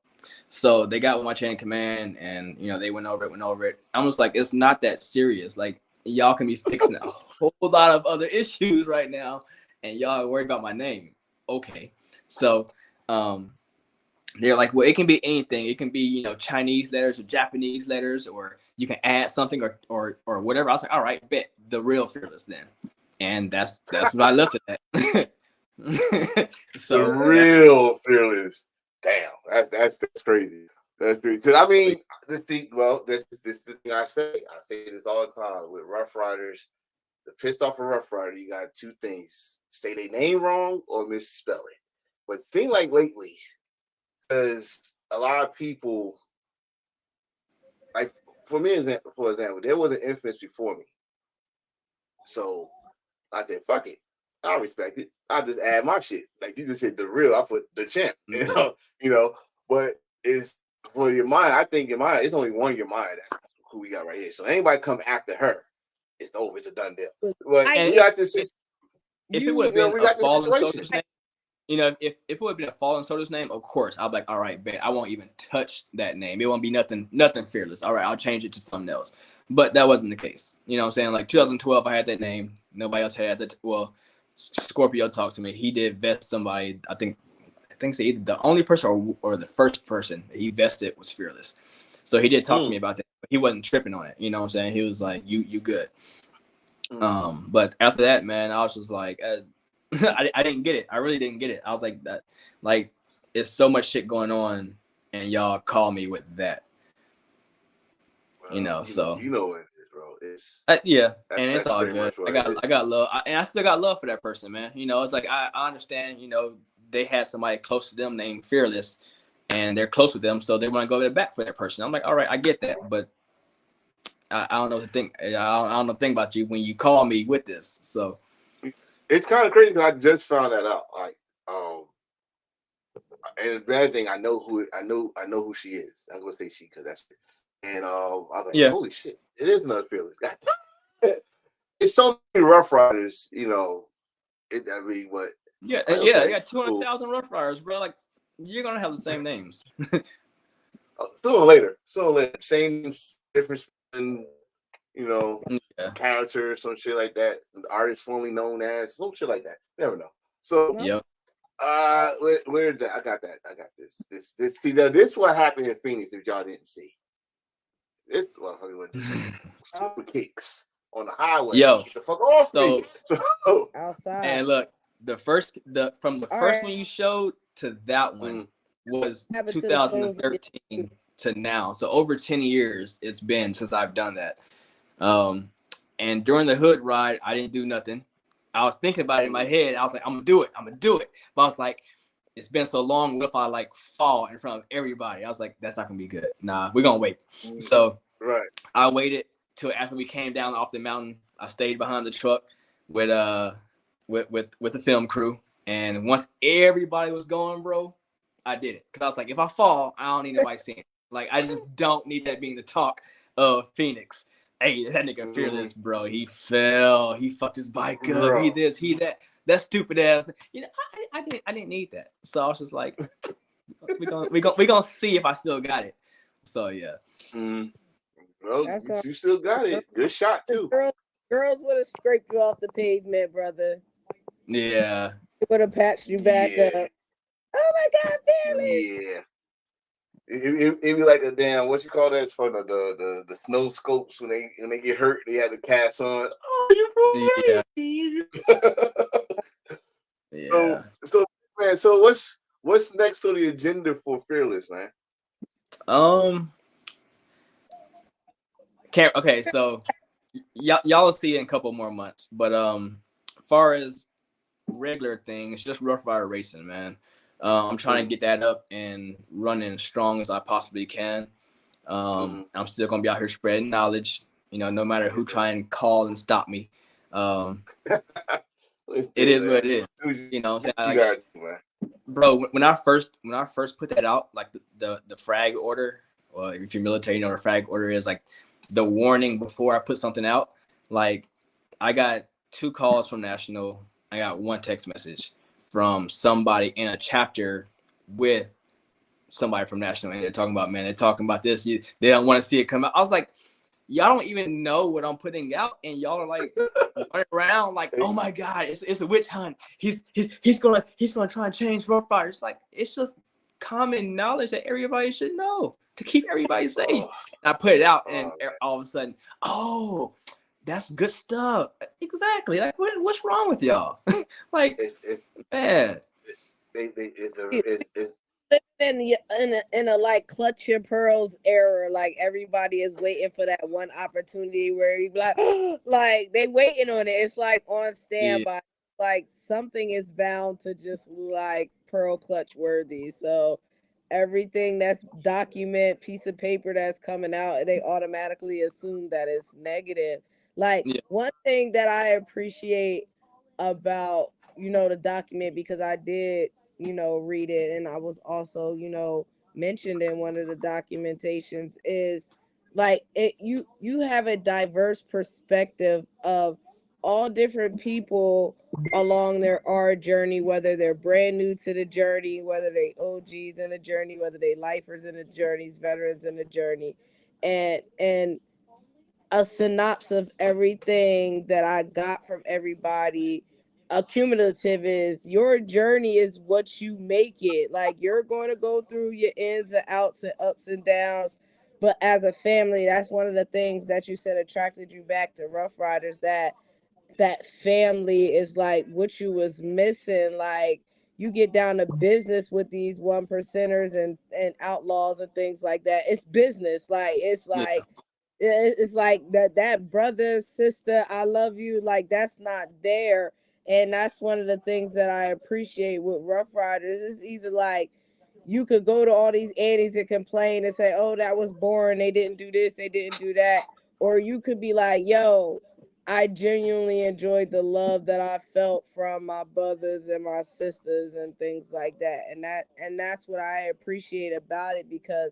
So they got with my chain of command, and they went over it. I'm just like, it's not that serious. Like y'all can be fixing a whole lot of other issues right now, and y'all worry about my name. Okay, so they're like, well, it can be anything. It can be Chinese letters or Japanese letters, or you can add something or whatever. I was like, all right, bet the real FeaRRless then, and that's what I left it at. So the real FeaRRless. Damn, that's crazy. That's crazy. Because I mean, this thing I say this all the time with Rough Riders. The pissed off a Rough Rider, you got 2 things: say their name wrong or misspell it. But thing like lately, because a lot of people, like for example, there was an infamous before me. So I said, fuck it. I'll respect it. I'll just add my shit. Like you just said the real, I put the champ, but it's for your mind. I think your mind, it's only one your mind. That's who we got right here. So anybody come after her, it's over. It's a done deal. But we got this. If it would have been a Fallen Soldier's name, if it would have been a Fallen Soldier's name, of course, I'll be like, all right, bet I won't even touch that name. It won't be nothing FeaRRless. All right, I'll change it to something else. But that wasn't the case. You know what I'm saying? Like 2012, I had that name. Nobody else had that. Well, Scorpio talked to me. He did vest somebody. I think so either the only person or the first person that he vested was FeaRRless. So he did talk to me about that. But he wasn't tripping on it. You know what I'm saying? He was like, you good. But after that, man, I was just like, I didn't get it. I really didn't get it. I was like that. Like, it's so much shit going on, and y'all call me with that. So you know what it is, bro. It's and it's all good. I got love, and I still got love for that person, man. It's like I understand. They had somebody close to them named FeaRRless, and they're close with them, so they want to go back for that person. I'm like, all right, I get that, but I don't know the thing. I don't know the thing about you when you call me with this. So it's kind of crazy because I just found that out. Like, And the bad thing, I know who she is. I'm gonna say she because that's it. And I was like, Yeah. holy shit, it is another fearless. God, it's so many Rough Riders, you know. I mean, what? Yeah, Like, yeah, okay, you got cool. 200,000 Rough Riders, bro. Like, you're gonna have the same names. Sooner or later, same different, you know, Yeah. character, some shit like that. Artist formerly known as some shit like that. Never know. So, Yep. where that? I got that. I got this. See, now this what happened in Phoenix if y'all didn't see. This motherfucker went to super kicks on the highway. Yo, Get the fuck off me. So, outside. and look, from the All first right. one you showed to that one was Happened to the souls of 2013 to now. So over 10 years it's been since I've done that. And during the hood ride, I didn't do nothing. I was thinking about it in my head. I was like, I'm gonna do it. But I was like, it's been so long. What if I like fall in front of everybody? I was like, that's not gonna be good. Nah, we're gonna wait. So right. I waited till after we came down off the mountain. I stayed behind the truck with the film crew. And once everybody was going, bro, I did it. Cause I was like, if I fall, I don't need nobody seeing it. Like, I just don't need that being the talk of Phoenix. Hey, that nigga FeaRRless, bro. He fell. He fucked his bike up. He this, he that. That stupid ass. You know, I didn't need that. So I was just like, we gonna see if I still got it. So yeah. Well, you still got it. Good shot too. Girls would have scraped you off the pavement, brother. Yeah. They would have patched you back up. Oh my God, FeaRRless. Yeah. It'd be like a damn, what you call that for the snow scopes when they get hurt, they had the cast on. Oh, you Yeah. So man, so what's next on the agenda for FeaRRless, man? Okay, so y'all will see it in a couple more months. But far as regular things, just Rough Rider racing, man. I'm trying to get that up and running as strong as I possibly can. I'm still gonna be out here spreading knowledge, you know, no matter who try and call and stop me. It is what it is. You know what I'm saying? Bro, when I first put that out, like the frag order, or if you're military, you know what a frag order is, like the warning before I put something out. Like, I got 2 calls from National. I got 1 text message from somebody in a chapter with somebody from National, and they're talking about this. They don't want to see it come out. I was like, y'all don't even know what I'm putting out, and y'all are like running around like, oh my God, it's a witch hunt. He's gonna try and change Rough Riders. It's like, it's just common knowledge that everybody should know to keep everybody safe. And I put it out, and all of a sudden, oh, that's good stuff. Exactly. Like, what's wrong with y'all? Like, man. In a like clutch your pearls era, like everybody is waiting for that one opportunity where you like, like they waiting on it. It's like on standby. Yeah. Like something is bound to just like pearl clutch worthy. So everything that's document piece of paper that's coming out, they automatically assume that it's negative. Like one thing that I appreciate about the document, because I did read it, and I was also mentioned in one of the documentations, is like you have a diverse perspective of all different people along their art journey, whether they're brand new to the journey, whether they OGs in the journey, whether they lifers in the journeys, veterans in the journey, and a synopsis of everything that I got from everybody. Accumulative is your journey is what you make it. Like, you're going to go through your ins and outs and ups and downs, but as a family, that's one of the things that you said attracted you back to Rough Riders, that family is like what you was missing. Like, you get down to business with these 1%ers and outlaws and things like that. It's business. Like, it's like it's like that brother, sister, I love you, like that's not there. And that's one of the things that I appreciate with Rough Riders. It's either like you could go to all these aunties and complain and say, oh, that was boring, they didn't do this, they didn't do that, or you could be like, yo, I genuinely enjoyed the love that I felt from my brothers and my sisters and things like that. And that's what I appreciate about it, because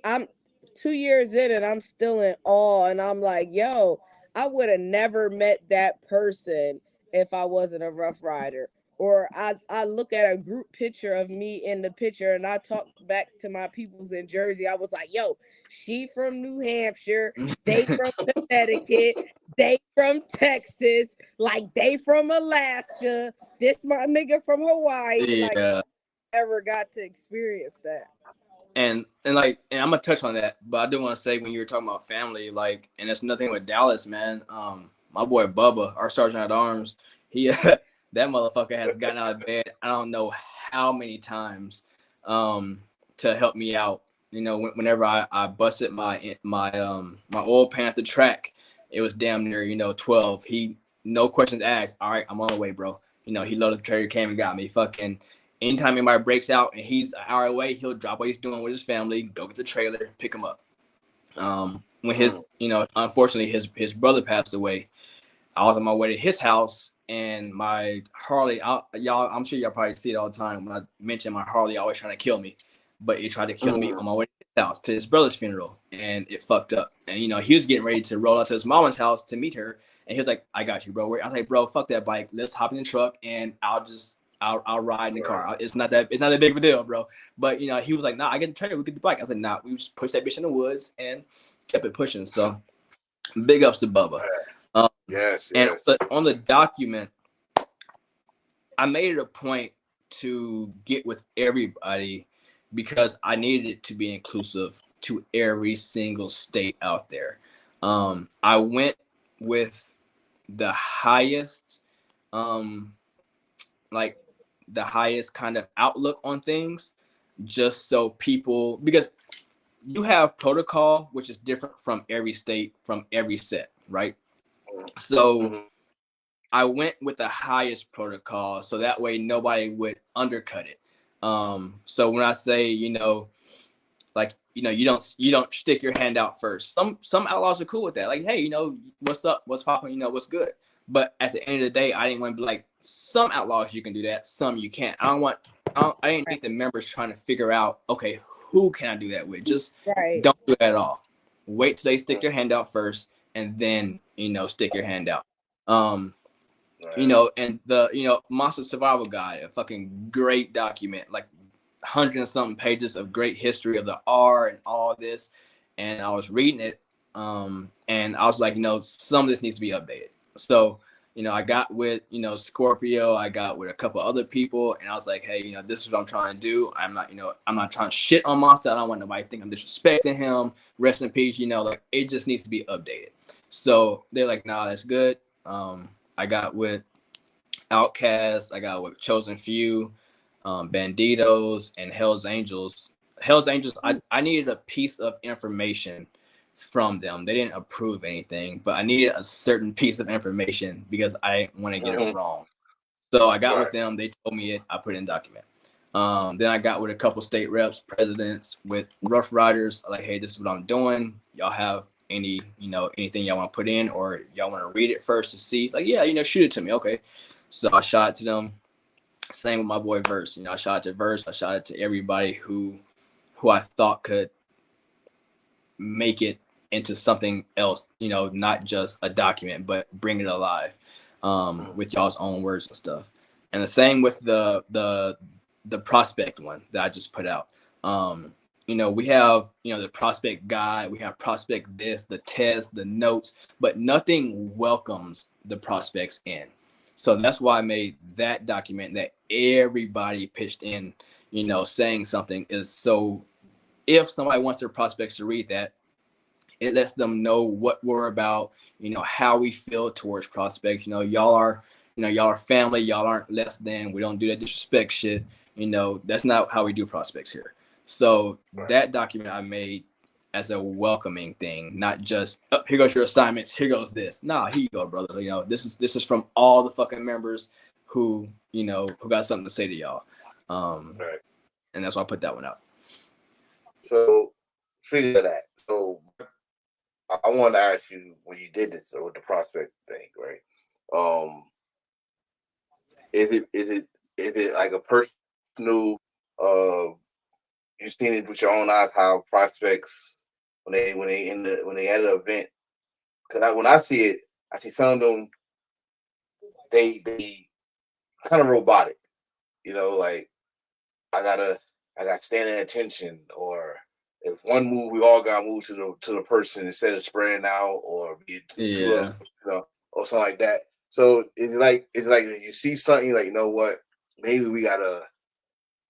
I'm 2 years in and I'm still in awe, and I'm like, yo, I would have never met that person if I wasn't a Rough Rider. Or I look at a group picture of me in the picture and I talk back to my peoples in Jersey. I was like, yo, she from New Hampshire, they from Connecticut, they from Texas, like they from Alaska, this my nigga from Hawaii. Like, Yeah. ever got to experience that. And I'm gonna touch on that, but I do want to say, when you were talking about family, like, and it's nothing with Dallas, man. My boy Bubba, our sergeant at arms, he that motherfucker has gotten out of bed I don't know how many times, to help me out. You know, whenever I busted my oil pan at the track, it was damn near 12. He, no questions asked. All right, I'm on the way, bro. He loaded the trailer, came and got me. Fucking anytime anybody breaks out and he's an hour away, he'll drop what he's doing with his family, go get the trailer, pick him up. When his, unfortunately his brother passed away, I was on my way to his house, and my Harley, I'm sure y'all probably see it all the time when I mention my Harley always trying to kill me, but it tried to kill me on my way to his house to his brother's funeral, and it fucked up. And he was getting ready to roll out to his mama's house to meet her, and he was like, "I got you, bro." I was like, "Bro, fuck that bike. Let's hop in the truck, and I'll ride in the car. It's not that big of a deal, bro." But he was like, "Nah, I get the trailer, we get the bike." I was like, "Nah, we just pushed that bitch in the woods and kept it pushing." So big ups to Bubba. Yes. And on the document, I made it a point to get with everybody because I needed it to be inclusive to every single state out there. I went with the highest, like the highest kind of outlook on things, just so people, because you have protocol, which is different from every state, from every set, right? So I went with the highest protocol, so that way nobody would undercut it. So when I say, like, you don't stick your hand out first. Some outlaws are cool with that. Like, hey, what's up, what's popping, what's good. But at the end of the day, I didn't want to be like, some outlaws you can do that, some you can't. I didn't need the members trying to figure out, okay, who can I do that with? Just don't do it at all. Wait till they stick their hand out first, and then stick your hand out. And the Monster Survival Guide, a fucking great document, like 100 and something pages of great history of the R and all this. And I was reading it, and I was like, some of this needs to be updated. So I got with Scorpio, I got with a couple other people, and I was like, hey, this is what I'm trying to do. I'm not trying to shit on Monster. I don't want nobody to think I'm disrespecting him. Rest in peace. Like, it just needs to be updated. So they're like, nah, that's good. I got with Outcast, I got with Chosen Few, Banditos, and Hell's Angels. I needed a piece of information from them. They didn't approve anything, but I needed a certain piece of information because I didn't want to get it wrong. So I got with them. They told me it. I put it in document. Then I got with a couple state reps, presidents, with Rough Riders. Like, hey, this is what I'm doing. Y'all have anything y'all want to put in, or y'all want to read it first to see? Like, yeah, shoot it to me. Okay. So I shot it to them. Same with my boy Verse. I shot it to Verse. I shot it to everybody who I thought could make it into something else, not just a document, but bring it alive, with y'all's own words and stuff. And the same with the prospect one that I just put out. We have, the prospect guide, we have prospect this, the test, the notes, but nothing welcomes the prospects in. So that's why I made that document that everybody pitched in, saying something, is so if somebody wants their prospects to read that, it lets them know what we're about, how we feel towards prospects. Y'all are family, y'all aren't less than, we don't do that disrespect shit. That's not how we do prospects here. So that document I made as a welcoming thing, not just, oh, here goes your assignments, here goes this. Nah, here you go, brother. This is from all the fucking members who got something to say to y'all. And that's why I put that one out. So, speaking of that, so I want to ask you when you did this with the prospect thing, right? Um, is it like a personal? You've seen it with your own eyes how prospects when they at an event. Because when I see it, I see some of them they kind of robotic. You know, like I gotta I got standing attention, or if one move, we all got to move to the person instead of spreading out, or be two of Yeah. or something like that. So it's like you see something like, you know what, maybe we gotta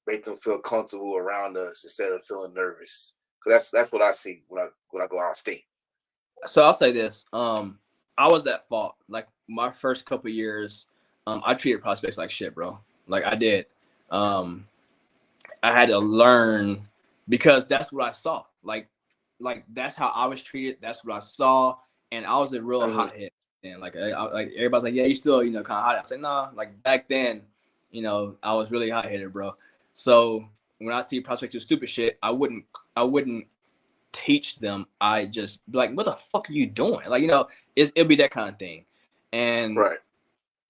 make them feel comfortable around us instead of feeling nervous. Cause that's what I see when I go out of state. So I'll say this. I was at fault. Like my first couple years, I treated prospects like shit, bro. Like I did. Um, I had to learn because that's what I saw. Like that's how I was treated. That's what I saw, and I was a real Mm-hmm. hothead. And like everybody's like, yeah, you still kind of hot. I said, nah. Like back then, I was really hot headed, bro. So when I see prospects do stupid shit, I wouldn't teach them. I just be like, what the fuck are you doing? Like it'll be that kind of thing. And Right.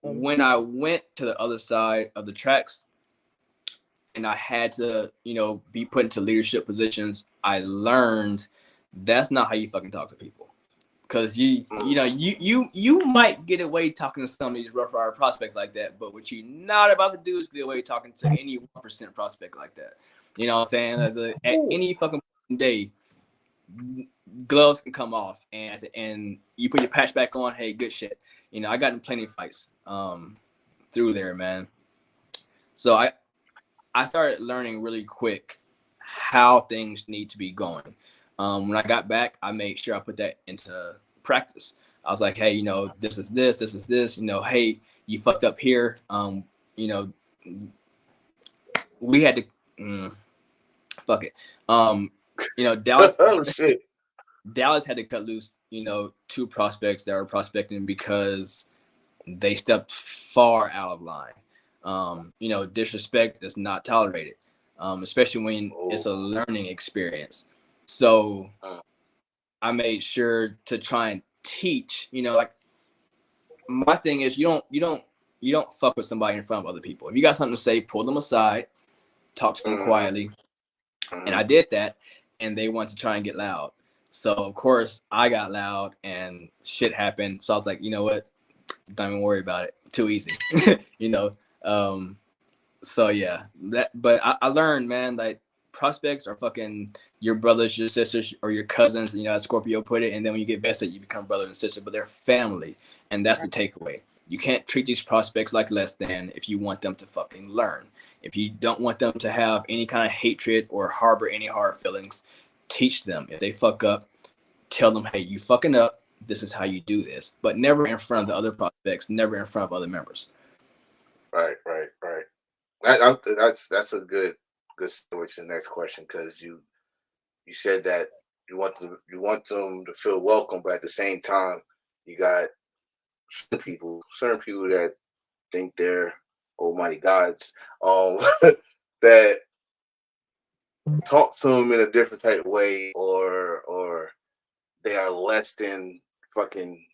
when I went to the other side of the tracks, and I had to, be put into leadership positions, I learned that's not how you fucking talk to people. Cause you might get away talking to some of these rough rider prospects like that, but what you're not about to do is get away talking to any 1% prospect like that. You know what I'm saying? At any fucking day, gloves can come off, and at the end, you put your patch back on. Hey, good shit. I got in plenty of fights through there, man. So I started learning really quick how things need to be going. When I got back, I made sure I put that into practice. I was like, hey, this is this, this is this. Hey, you fucked up here. You know, we had to fuck it. Dallas Oh shit. Dallas had to cut loose, two prospects that were prospecting because they stepped far out of line. Disrespect is not tolerated, especially when it's a learning experience. So I made sure to try and teach. Like my thing is, you don't fuck with somebody in front of other people. If you got something to say, pull them aside, talk to them quietly, and I did that, and they wanted to try and get loud. So of course I got loud and shit happened. So I was like, you know what? Don't even worry about it. Too easy. you know. So yeah, but I learned, man, like prospects are fucking your brothers, your sisters, or your cousins, as Scorpio put it, and then when you get vested, you become brother and sister, but they're family. And that's the takeaway. You can't treat these prospects like less than if you want them to fucking learn. If you don't want them to have any kind of hatred or harbor any hard feelings, teach them. If they fuck up, tell them, hey, you fucking up. This is how you do this. But never in front of the other prospects, never in front of other members. Right. That's a good segue to the next question, because you said that you want them to feel welcome, but at the same time, you got certain people that think they're almighty gods, that talk to them in a different type of way, or they are less than fucking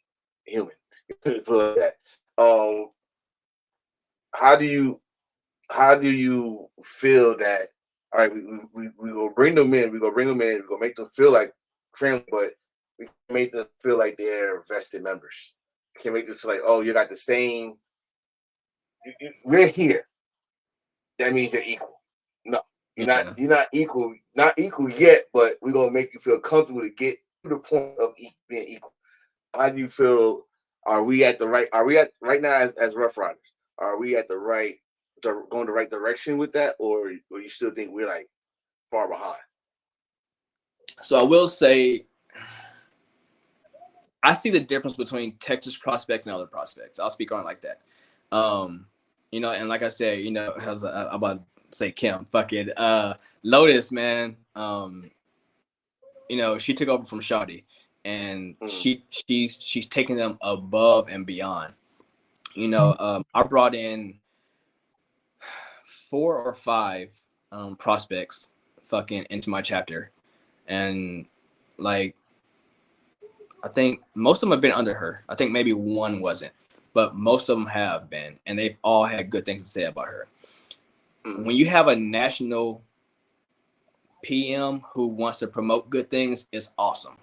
human. Put it like that. How do you feel that? All right, we will bring them in. We gonna bring them in. We gonna make them feel like family, but we can make them feel like they're vested members. We can make them feel like, oh, you're not the same. We're here. That means you're equal. No, you're not. Yeah. You're not equal. Not equal yet, but we're gonna make you feel comfortable to get to the point of being equal. How do you feel? Are we at the right? Are we at right now as Rough Riders? Are we at the right? Going the right direction with that, or you still think we're like far behind? So I will say, I see the difference between Texas prospects and other prospects. I'll speak on it like that. And like I said, as I'm about to say Kim, fucking Lotus, man. She took over from Shawty, and she's taking them above and beyond. I brought in 4 or 5 prospects fucking into my chapter, and like I think most of them have been under her. I think maybe one wasn't, but most of them have been, and they've all had good things to say about her. When you have a national PM who wants to promote good things, it's awesome.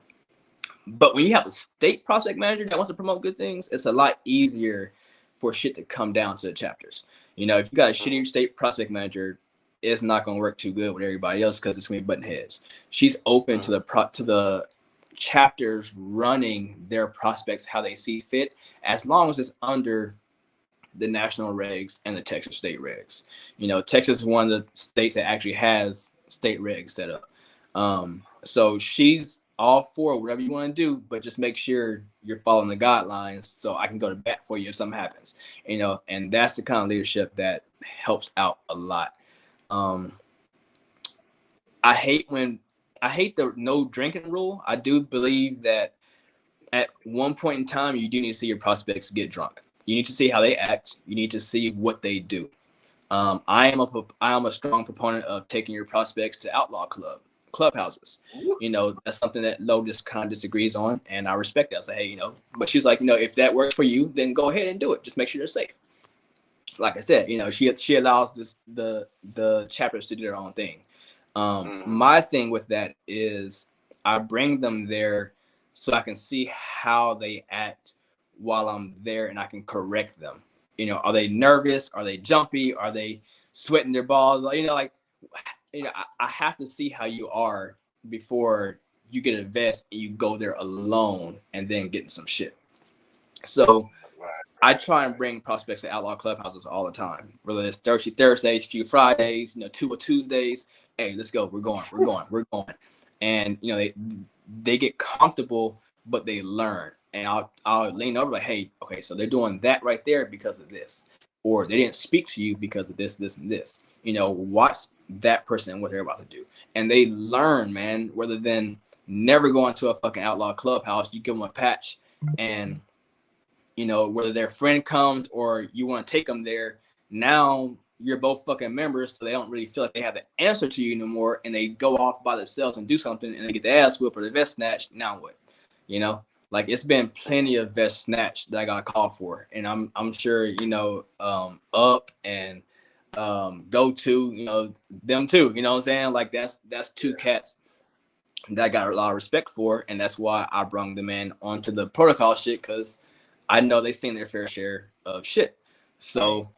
But when you have a state prospect manager that wants to promote good things, it's a lot easier for shit to come down to the chapters. You know, if you got a shitty state prospect manager, it's not going to work too good with everybody else because it's going to be button heads. She's open to the chapters running their prospects how they see fit, as long as it's under the national regs and the Texas state regs. You know, Texas is one of the states that actually has state regs set up. So she's all for whatever you want to do, but just make sure you're following the guidelines so I can go to bat for you if something happens. You know, and that's the kind of leadership that helps out a lot. I hate the no drinking rule. I do believe that at one point in time, you do need to see your prospects get drunk. You need to see how they act. You need to see what they do. I am a strong proponent of taking your prospects to outlaw clubhouses. You know, that's something that Lo just kind of disagrees on, and I respect that. I say, hey, you know, but she's like, you know, if that works for you, then go ahead and do it. Just make sure they're safe. Like I said, you know, she allows the chapters to do their own thing. My thing with that is I bring them there so I can see how they act while I'm there, and I can correct them. You know, are they nervous? Are they jumpy? Are they sweating their balls? You know, like, you know, I have to see how you are before you get a vest and you go there alone and then get in some shit. So I try and bring prospects to outlaw clubhouses all the time, whether it's Thirsty Thursdays, Few Fridays, you know, Two Tuesdays. Hey, let's go. We're going. And you know, they get comfortable, but they learn. And I'll lean over like, hey, okay, so they're doing that right there because of this, or they didn't speak to you because of this, and this. You know, watch that person and what they're about to do, and they learn, man. Rather than never going to a fucking outlaw clubhouse, you give them a patch, and you know, whether their friend comes or you want to take them there, now you're both fucking members, so they don't really feel like they have the answer to you anymore, and they go off by themselves and do something, and they get the ass whipped or the vest snatched. Now what? You know, like it's been plenty of vest snatched that I got called for, and I'm sure, you know, Up and Go To, you know, them too. You know what I'm saying? Like that's two cats that I got a lot of respect for, and that's why I brought them in onto the protocol shit, because I know they've seen their fair share of shit. So,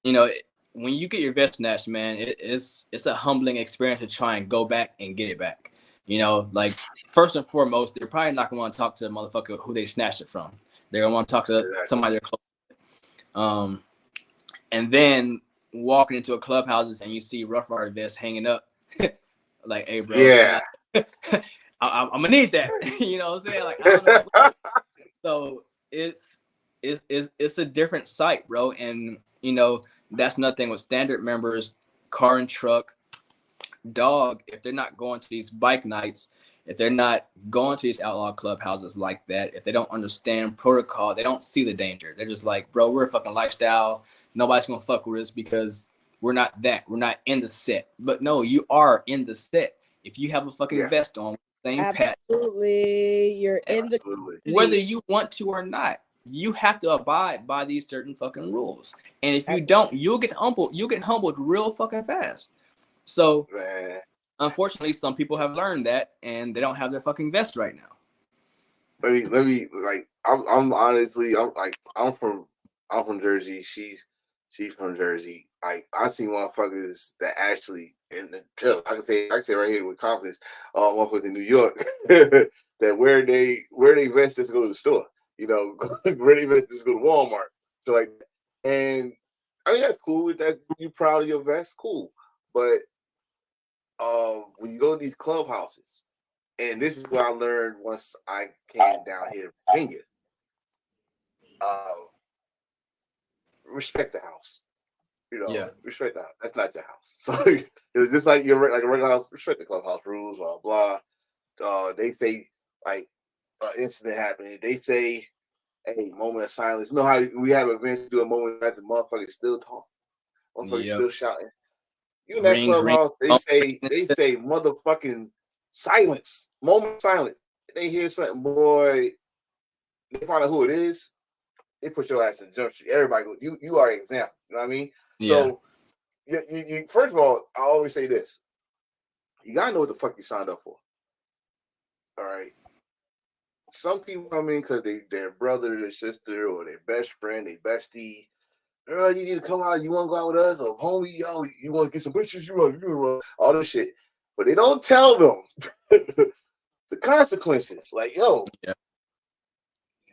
you know, when you get your vest snatched, man, it's a humbling experience to try and go back and get it back. You know, like first and foremost, they're probably not gonna want to talk to the motherfucker who they snatched it from. They're gonna want to talk to somebody they're close. And then walking into a clubhouses and you see Rough Rider vest hanging up, like, hey, bro, Yeah. I'm gonna need that. You know what I'm saying? Like, I don't know. So it's a different sight, bro. And you know, that's nothing with standard members, car and truck, dog. If they're not going to these bike nights, if they're not going to these outlaw clubhouses like that, if they don't understand protocol, they don't see the danger. They're just like, bro, we're a fucking lifestyle. Nobody's gonna fuck with us because we're not that. We're not in the set. But no, you are in the set. If you have a fucking vest on, same patch. Absolutely, you're in the whether you want to or not. You have to abide by these certain fucking rules. And if you don't, you'll get humbled. You'll get humbled real fucking fast. So, unfortunately, some people have learned that, and they don't have their fucking vest right now. Let me like. I'm honestly, I'm from Jersey. She's from Jersey. Like I've seen motherfuckers that actually in the I can say right here with confidence, motherfuckers in New York that wear they vest just to go to the store. You know, wear they vest just to go to Walmart. So like, and I mean that's cool. That you proud of your vest, cool. But when you go to these clubhouses, and this is what I learned once I came down here to Virginia. Respect the house. You know, respect the house. That's not your house. So it's just like you're like a regular house. Respect the clubhouse rules. Blah blah. They say like incident happening. They say, "Hey, moment of silence." You know how we have events do a moment that the motherfuckers still talk, motherfuckers still shouting. You in that clubhouse, they say motherfucking silence. Moment of silence. they hear something, boy, they find out who it is, they put your ass in jump street. Everybody goes, you are an example. You know what I mean? So you first of all, I always say this. You gotta know what the fuck you signed up for. All right. Some people come in because their brother, their sister, or their best friend, their bestie. Girl, you need to come out. You want to go out with us? Or homie, yo, you want to get some pictures? You want all this shit. But they don't tell them the consequences. Like, yo,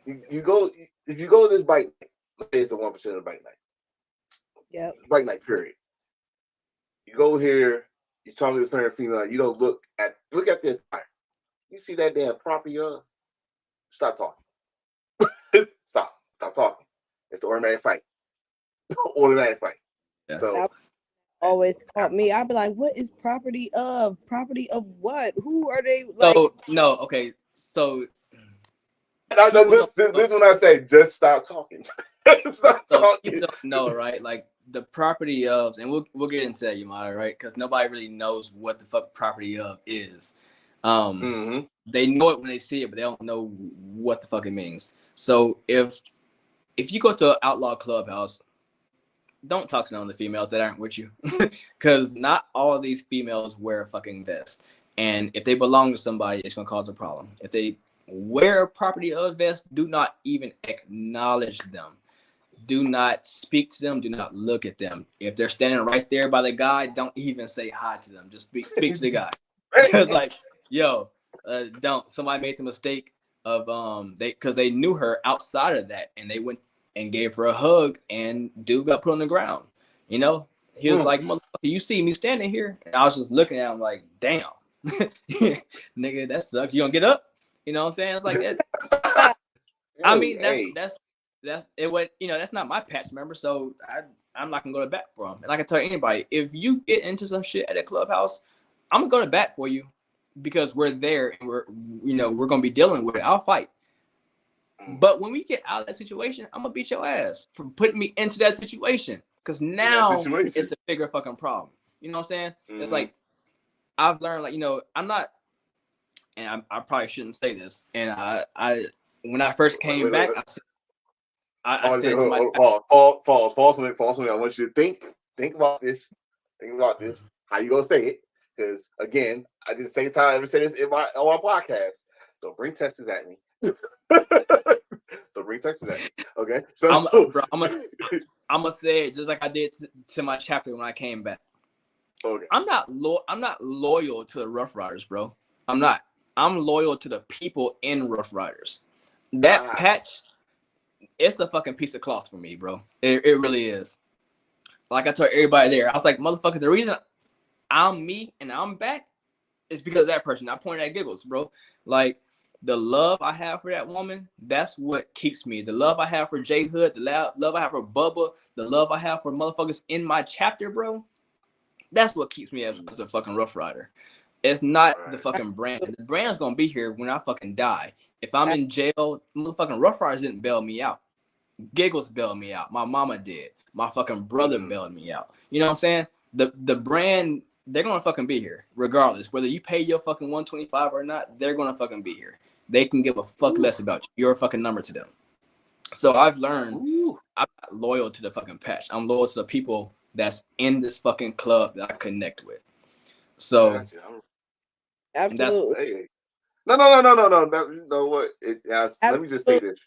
you go if you go to this bike night, let's say it's the 1% of the bike night. Yep. Bike night, period. You go here, you talk to this parent female, you don't look at this tire. You see that damn property of? Stop talking. Stop talking. It's the automatic fight. Automatic fight. Yeah. So That always caught me. I'd be like, what is property of? Property of what? Who are they? Like, So no, okay. So this when I say just stop talking. Stop talking. People don't know, right? Like the property of, and we'll get into that, Yamada, right? Because nobody really knows what the fuck property of is. They know it when they see it, but they don't know what the fuck it means. So if you go to an outlaw clubhouse, don't talk to none of the females that aren't with you, because not all of these females wear a fucking vest, and if they belong to somebody, it's gonna cause a problem. If they wear a property of vest, do not even acknowledge them. Do not speak to them. Do not look at them. If they're standing right there by the guy, don't even say hi to them. Just speak to the guy. Because like, yo, don't. Somebody made the mistake of because they knew her outside of that, and they went and gave her a hug, and dude got put on the ground. You know, he was like, "Motherfucker, you see me standing here?" And I was just looking at him like, "Damn, nigga, that sucks. You gonna get up?" You know what I'm saying? It's like that. I mean, that's it. What, you know, that's not my patch member, so I'm not gonna go to bat for him. And I can tell anybody, if you get into some shit at a clubhouse, I'm gonna go to bat for you because we're there and we're gonna be dealing with it. I'll fight. But when we get out of that situation, I'm gonna beat your ass for putting me into that situation. Because now it's a bigger fucking problem. You know what I'm saying? It's like I've learned, like, you know, I'm not, and I probably shouldn't say this. And I when I first came back, I said to my false. I want you to think about this. Think about this. How you gonna say it? Because again, I did the same time I ever said this on my podcast. Don't bring Texas at me. Don't bring Texas at me. Okay. So I'm gonna say it just like I did to my chapter when I came back. Okay. I'm not loyal to the Rough Riders, bro. I'm not. I'm loyal to the people in Rough Riders. That patch, it's a fucking piece of cloth for me, bro. It really is. Like I told everybody there, I was like, motherfucker, the reason I'm me and I'm back is because of that person. I pointed at Giggles, bro. Like, the love I have for that woman, that's what keeps me. The love I have for J Hood, the love I have for Bubba, the love I have for motherfuckers in my chapter, bro. That's what keeps me as a fucking Rough Rider. It's not the fucking brand. The brand's gonna be here when I fucking die. If I'm in jail, motherfucking Rough Riders didn't bail me out. Giggles bailed me out. My mama did. My fucking brother bailed me out. You know what I'm saying? The brand, they're gonna fucking be here regardless. Whether you pay your fucking $125 or not, they're gonna fucking be here. They can give a fuck less about you. You're a fucking number to them. So I've learned I'm not loyal to the fucking patch. I'm loyal to the people that's in this fucking club that I connect with. So absolutely. No. You know what? Let me just say this.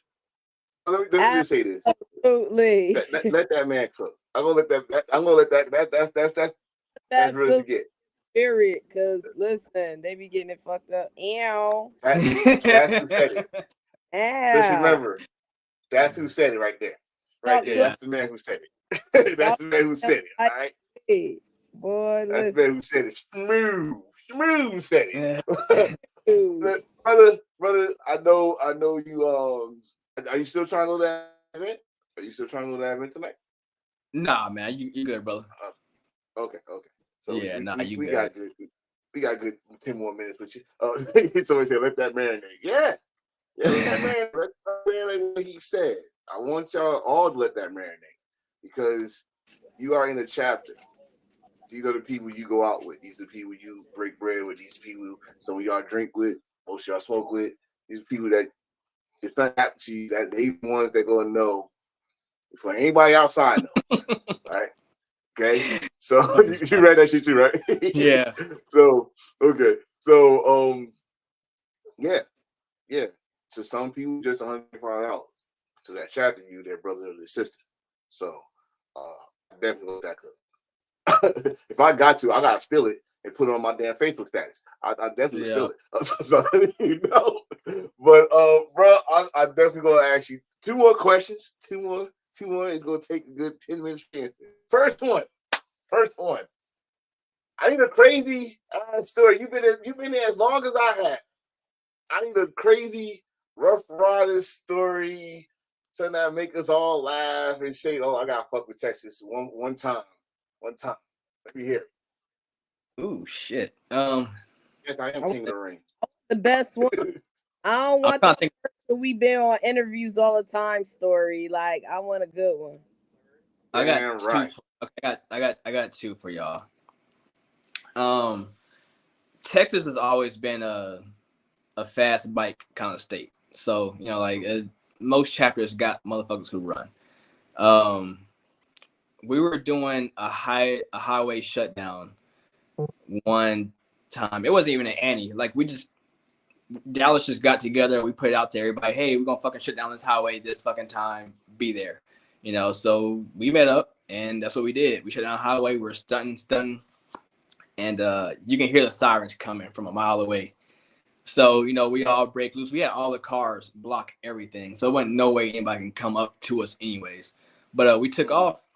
Let me just say this. Absolutely. Let that man cook. I'm gonna let that. That's really to get. Period. Because listen, they be getting it fucked up. Ew. That's who said it. Just remember, that's who said it right there. Right there. That's the man who said it. That's the man who said it. All right. Boy, that's the man who said it. Smooth said it. brother, I know you. Are you still trying to go to that event? Are you still trying to go to that event tonight? Nah, man, you good, brother. Okay. So yeah, we good. got good. We got good 10 more minutes with you. Somebody said, let that marinate. Yeah, let that marinate what he said. I want y'all all to let that marinate because you are in a chapter. These are the people you go out with. These are the people you break bread with. These people some of y'all drink with, most of y'all smoke with. these people that if something happens to you, that they the ones that gonna know before anybody outside knows. Right? Okay. So you read that shit too, right? Yeah. So okay. So yeah. So some people just $105. So that shout out to you, their brother or their sister. So I definitely want that cook. If I got to, I gotta steal it and put it on my damn Facebook status. I definitely steal it. So you know. But bro, I definitely gonna ask you 2 more questions. 2 more. 2 more. It's gonna take a good 10 minutes to answer. First one. I need a crazy story. You've been there as long as I have. I need a crazy Rough Riders story, something that make us all laugh and say, "Oh, I gotta fuck with Texas one time." Let me hear it. Ooh, shit. Yes, I am king of the ring. The best one. I don't want I'm trying to think. we've been on interviews all the time story. Like, I want a good one. I got Damn two. right. Okay, I got 2 for y'all. Texas has always been a fast bike kind of state. So, you know, like most chapters got motherfuckers who run. We were doing a highway shutdown one time. It wasn't even an Annie. Like Dallas just got together. We put it out to everybody. Hey, we're gonna fucking shut down this highway this fucking time. Be there. You know, so we met up and that's what we did. We shut down the highway. We're stunting. And you can hear the sirens coming from a mile away. So, you know, we all break loose. We had all the cars block everything. So it wasn't no way anybody can come up to us anyways. But we took off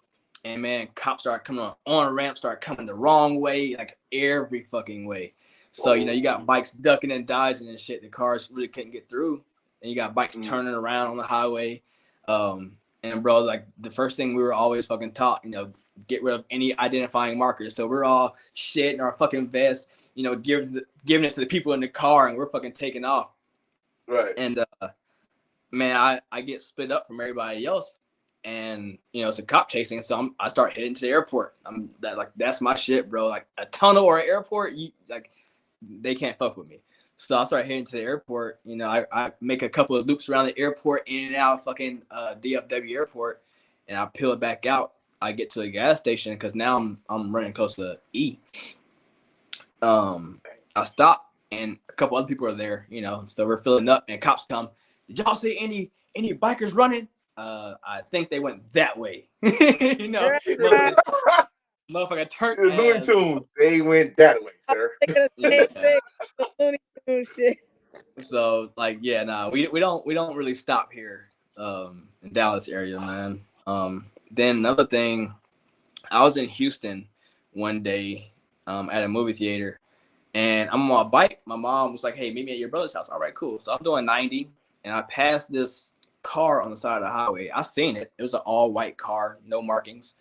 and man, cops started coming on a ramp, started coming the wrong way, like every fucking way. So, you know, you got bikes ducking and dodging and shit. The cars really couldn't get through. And you got bikes turning around on the highway. And bro, like the first thing we were always fucking taught, you know, get rid of any identifying markers. So we're all shit in our fucking vests, you know, giving it to the people in the car, and we're fucking taking off. Right. And man, I get split up from everybody else, and you know it's a cop chasing. So I start heading to the airport. That's my shit, bro. Like a tunnel or an airport, they can't fuck with me. So I start heading to the airport. You know, I make a couple of loops around the airport, in and out of fucking DFW airport, and I peel it back out. I get to the gas station because now I'm running close to E. I stop and a couple other people are there, you know, so we're filling up and cops come. Did y'all see any bikers running? I think they went that way. You know, motherfucker turned. The Looney Tunes, they went that way, sir. Yeah. Shit. So like, yeah, nah, we don't really stop here in Dallas area, man. Then another thing, I was in Houston one day at a movie theater, and I'm on my bike. My mom was like, "Hey, meet me at your brother's house." All right, cool. So I'm doing 90, and I passed this car on the side of the highway. I seen it. It was an all-white car, no markings.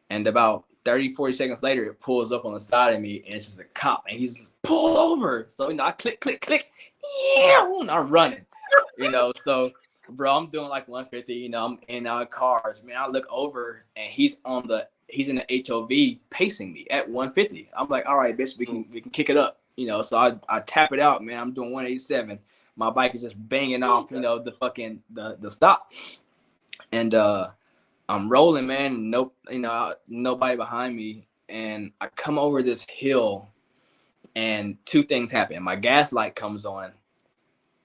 And about 30, 40 seconds later, it pulls up on the side of me, and it's just a cop, and he's just pull over. So, you know, I click, yeah, and I'm running, you know. So, bro, I'm doing like 150, you know, I'm in and out of cars. Man, I look over, and he's in the HOV pacing me at 150. I'm like, all right, bitch, we can kick it up, you know. So I tap it out, man. I'm doing 187. My bike is just banging off, you know, the fucking the stop, and I'm rolling, man. Nope, you know, nobody behind me, and I come over this hill, and 2 things happen. My gas light comes on,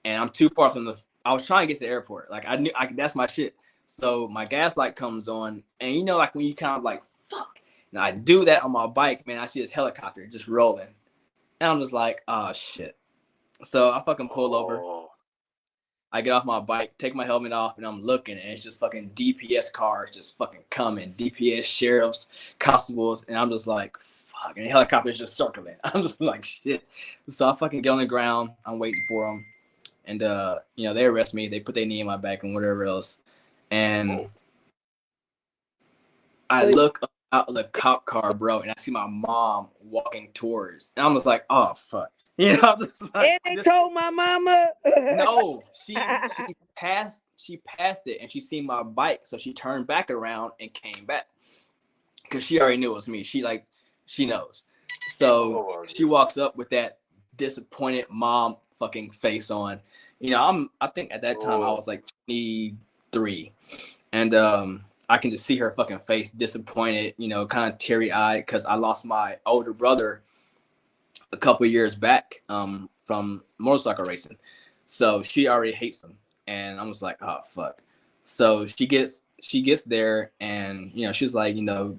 and I'm too far from I was trying to get to the airport. Like I knew that's my shit. So my gas light comes on, and you know, like when you kind of like fuck, and I do that on my bike, man. I see this helicopter just rolling, and I'm just like, oh shit. So I fucking pull over. I get off my bike, take my helmet off, and I'm looking, and it's just fucking DPS cars just fucking coming. DPS, sheriffs, constables, and I'm just like, fuck. And the helicopter's just circling. I'm just like, shit. So I fucking get on the ground. I'm waiting for them. And, you know, they arrest me. They put their knee in my back and whatever else. And I look out of the cop car, bro, and I see my mom walking towards. And I'm just like, oh, fuck. You know, I'm just like, and they told my mama. No, she passed it, and she seen my bike, so she turned back around and came back because she already knew it was me. She knows. So she walks up with that disappointed mom fucking face on. You know, I think at that time I was like 23, and I can just see her fucking face, disappointed, you know, kind of teary-eyed, because I lost my older brother a couple years back from motorcycle racing. So she already hates him, and I'm just like, oh fuck. So she gets there, and you know, she's like, you know,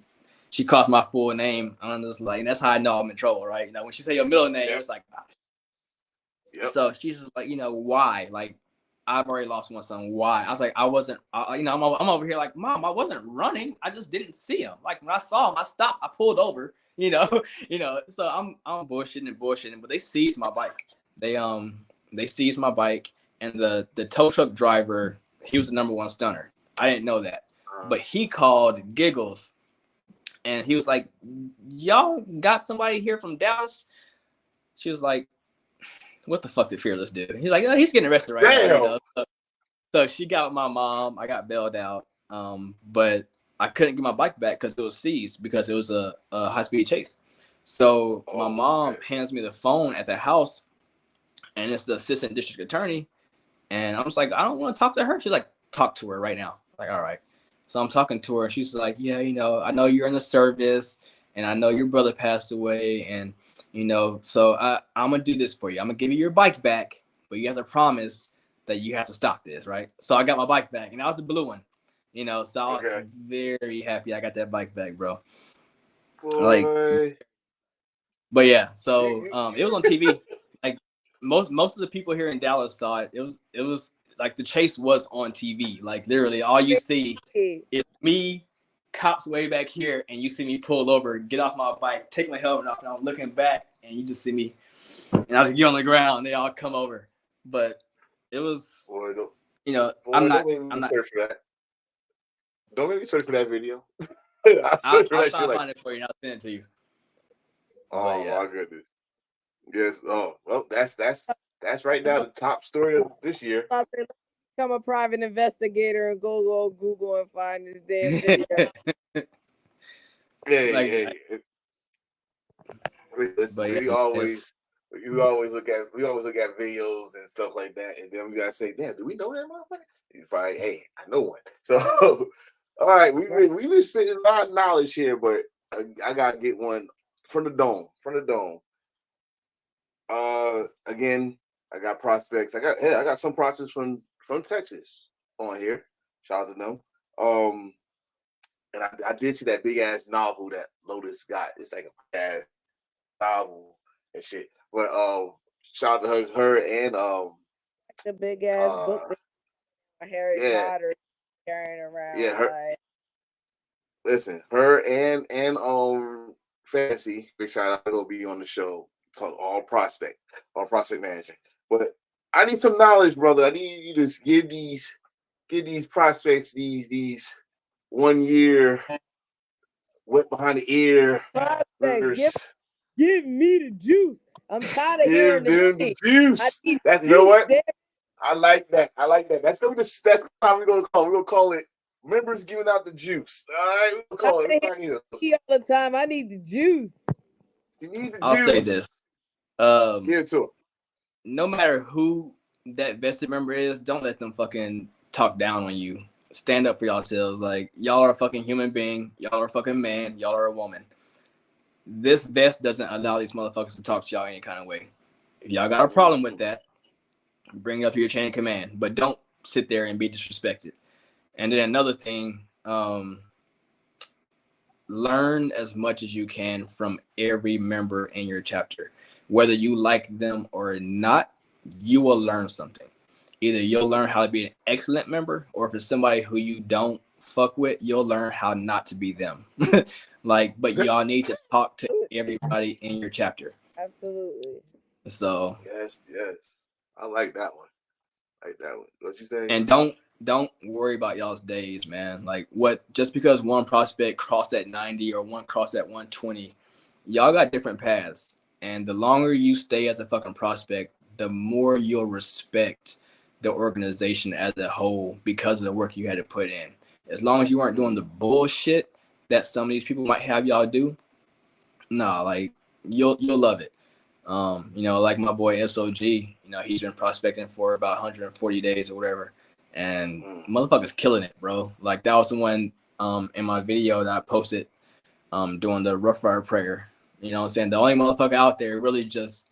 she calls my full name. I'm just like, and that's how I know I'm in trouble, right? You know, when she say your middle name, it's like, ah. Yep. So she's just like, you know, why? Like, I've already lost one son. Why? I was like, I wasn't, you know, I'm over here like, Mom, I wasn't running. I just didn't see him. Like when I saw him, I stopped. I pulled over. You know, you know. So I'm bullshitting, but they seized my bike. They seized my bike, and the tow truck driver, he was the #1 stunner. I didn't know that, but he called Giggles, and he was like, y'all got somebody here from Dallas? She was like, what the fuck did FeaRRless do? He's like, oh, he's getting arrested right now. You know? So she got my mom. I got bailed out, but I couldn't get my bike back because it was seized, because it was a high-speed chase. So my mom hands me the phone at the house, and it's the assistant district attorney. And I'm just like, I don't want to talk to her. She's like, talk to her right now. I'm like, all right. So I'm talking to her. She's like, yeah, you know, I know you're in the service, and I know your brother passed away, and you know, so I'm gonna do this for you. I'm gonna give you your bike back, but you have to promise that you have to stop this, right? So I got my bike back, and that was the blue one, you know. So I was very happy I got that bike back, bro. Boy. Like, but yeah, so it was on TV. Like most of the people here in Dallas saw it. It was like the chase was on TV. Like literally, all you see is me, cops way back here, and you see me pull over, get off my bike, take my helmet off, and I'm looking back, and you just see me, and I was like, get on the ground, and they all come over. But it was, you know, I'm not. Search for that. Don't make me search for that video. I'll try to find it for you, and I'll send it to you. Oh my goodness! Yes. Oh well, that's right now the top story of this year. Become a private investigator and go Google and find this damn video. We always look at videos and stuff like that, and then we gotta say, damn, do we know that motherfucker? You find, hey, I know one. So, all right, we've been spending a lot of knowledge here, but I gotta get one from the dome. Again, I got prospects. I got some prospects from Texas on here. Shout out to them. And I did see that big ass novel that Lotus got. It's like a bad novel and shit. But shout out to her and the big ass book that Harry Potter carrying around. Yeah, her. Listen, her and Fancy, big shout out, will be on the show. Called All Prospect Management. But I need some knowledge, brother. I need you to give these prospects these 1 year wet behind the ear. Give me the juice. I'm tired of hearing the juice. That's, you know what? I like that. That's how we're gonna call it. We're gonna call it members giving out the juice. All right, we'll call it all the time. I need the juice. You need the I'll juice. say this. Give it to him. No matter who that vested member is, don't let them fucking talk down on you. Stand up for yourselves. Like, y'all are a fucking human being. Y'all are a fucking man. Y'all are a woman. This vest doesn't allow these motherfuckers to talk to y'all any kind of way. If y'all got a problem with that, bring it up to your chain of command. But don't sit there and be disrespected. And then another thing, learn as much as you can from every member in your chapter. Whether you like them or not, you will learn something. Either you'll learn how to be an excellent member, or if it's somebody who you don't fuck with, you'll learn how not to be them. But y'all need to talk to everybody in your chapter. Absolutely. So yes, I like that one. What you say? And don't worry about y'all's days, man. Like, just because one prospect crossed at 90 or one crossed at 120, y'all got different paths. And the longer you stay as a fucking prospect, the more you'll respect the organization as a whole because of the work you had to put in. As long as you aren't doing the bullshit that some of these people might have y'all do, like you'll love it. You know, like my boy SOG, you know, he's been prospecting for about 140 days or whatever, and motherfucker's killing it, bro. Like that was the one in my video that I posted doing the Rough Rider prayer. You know what I'm saying? The only motherfucker out there really just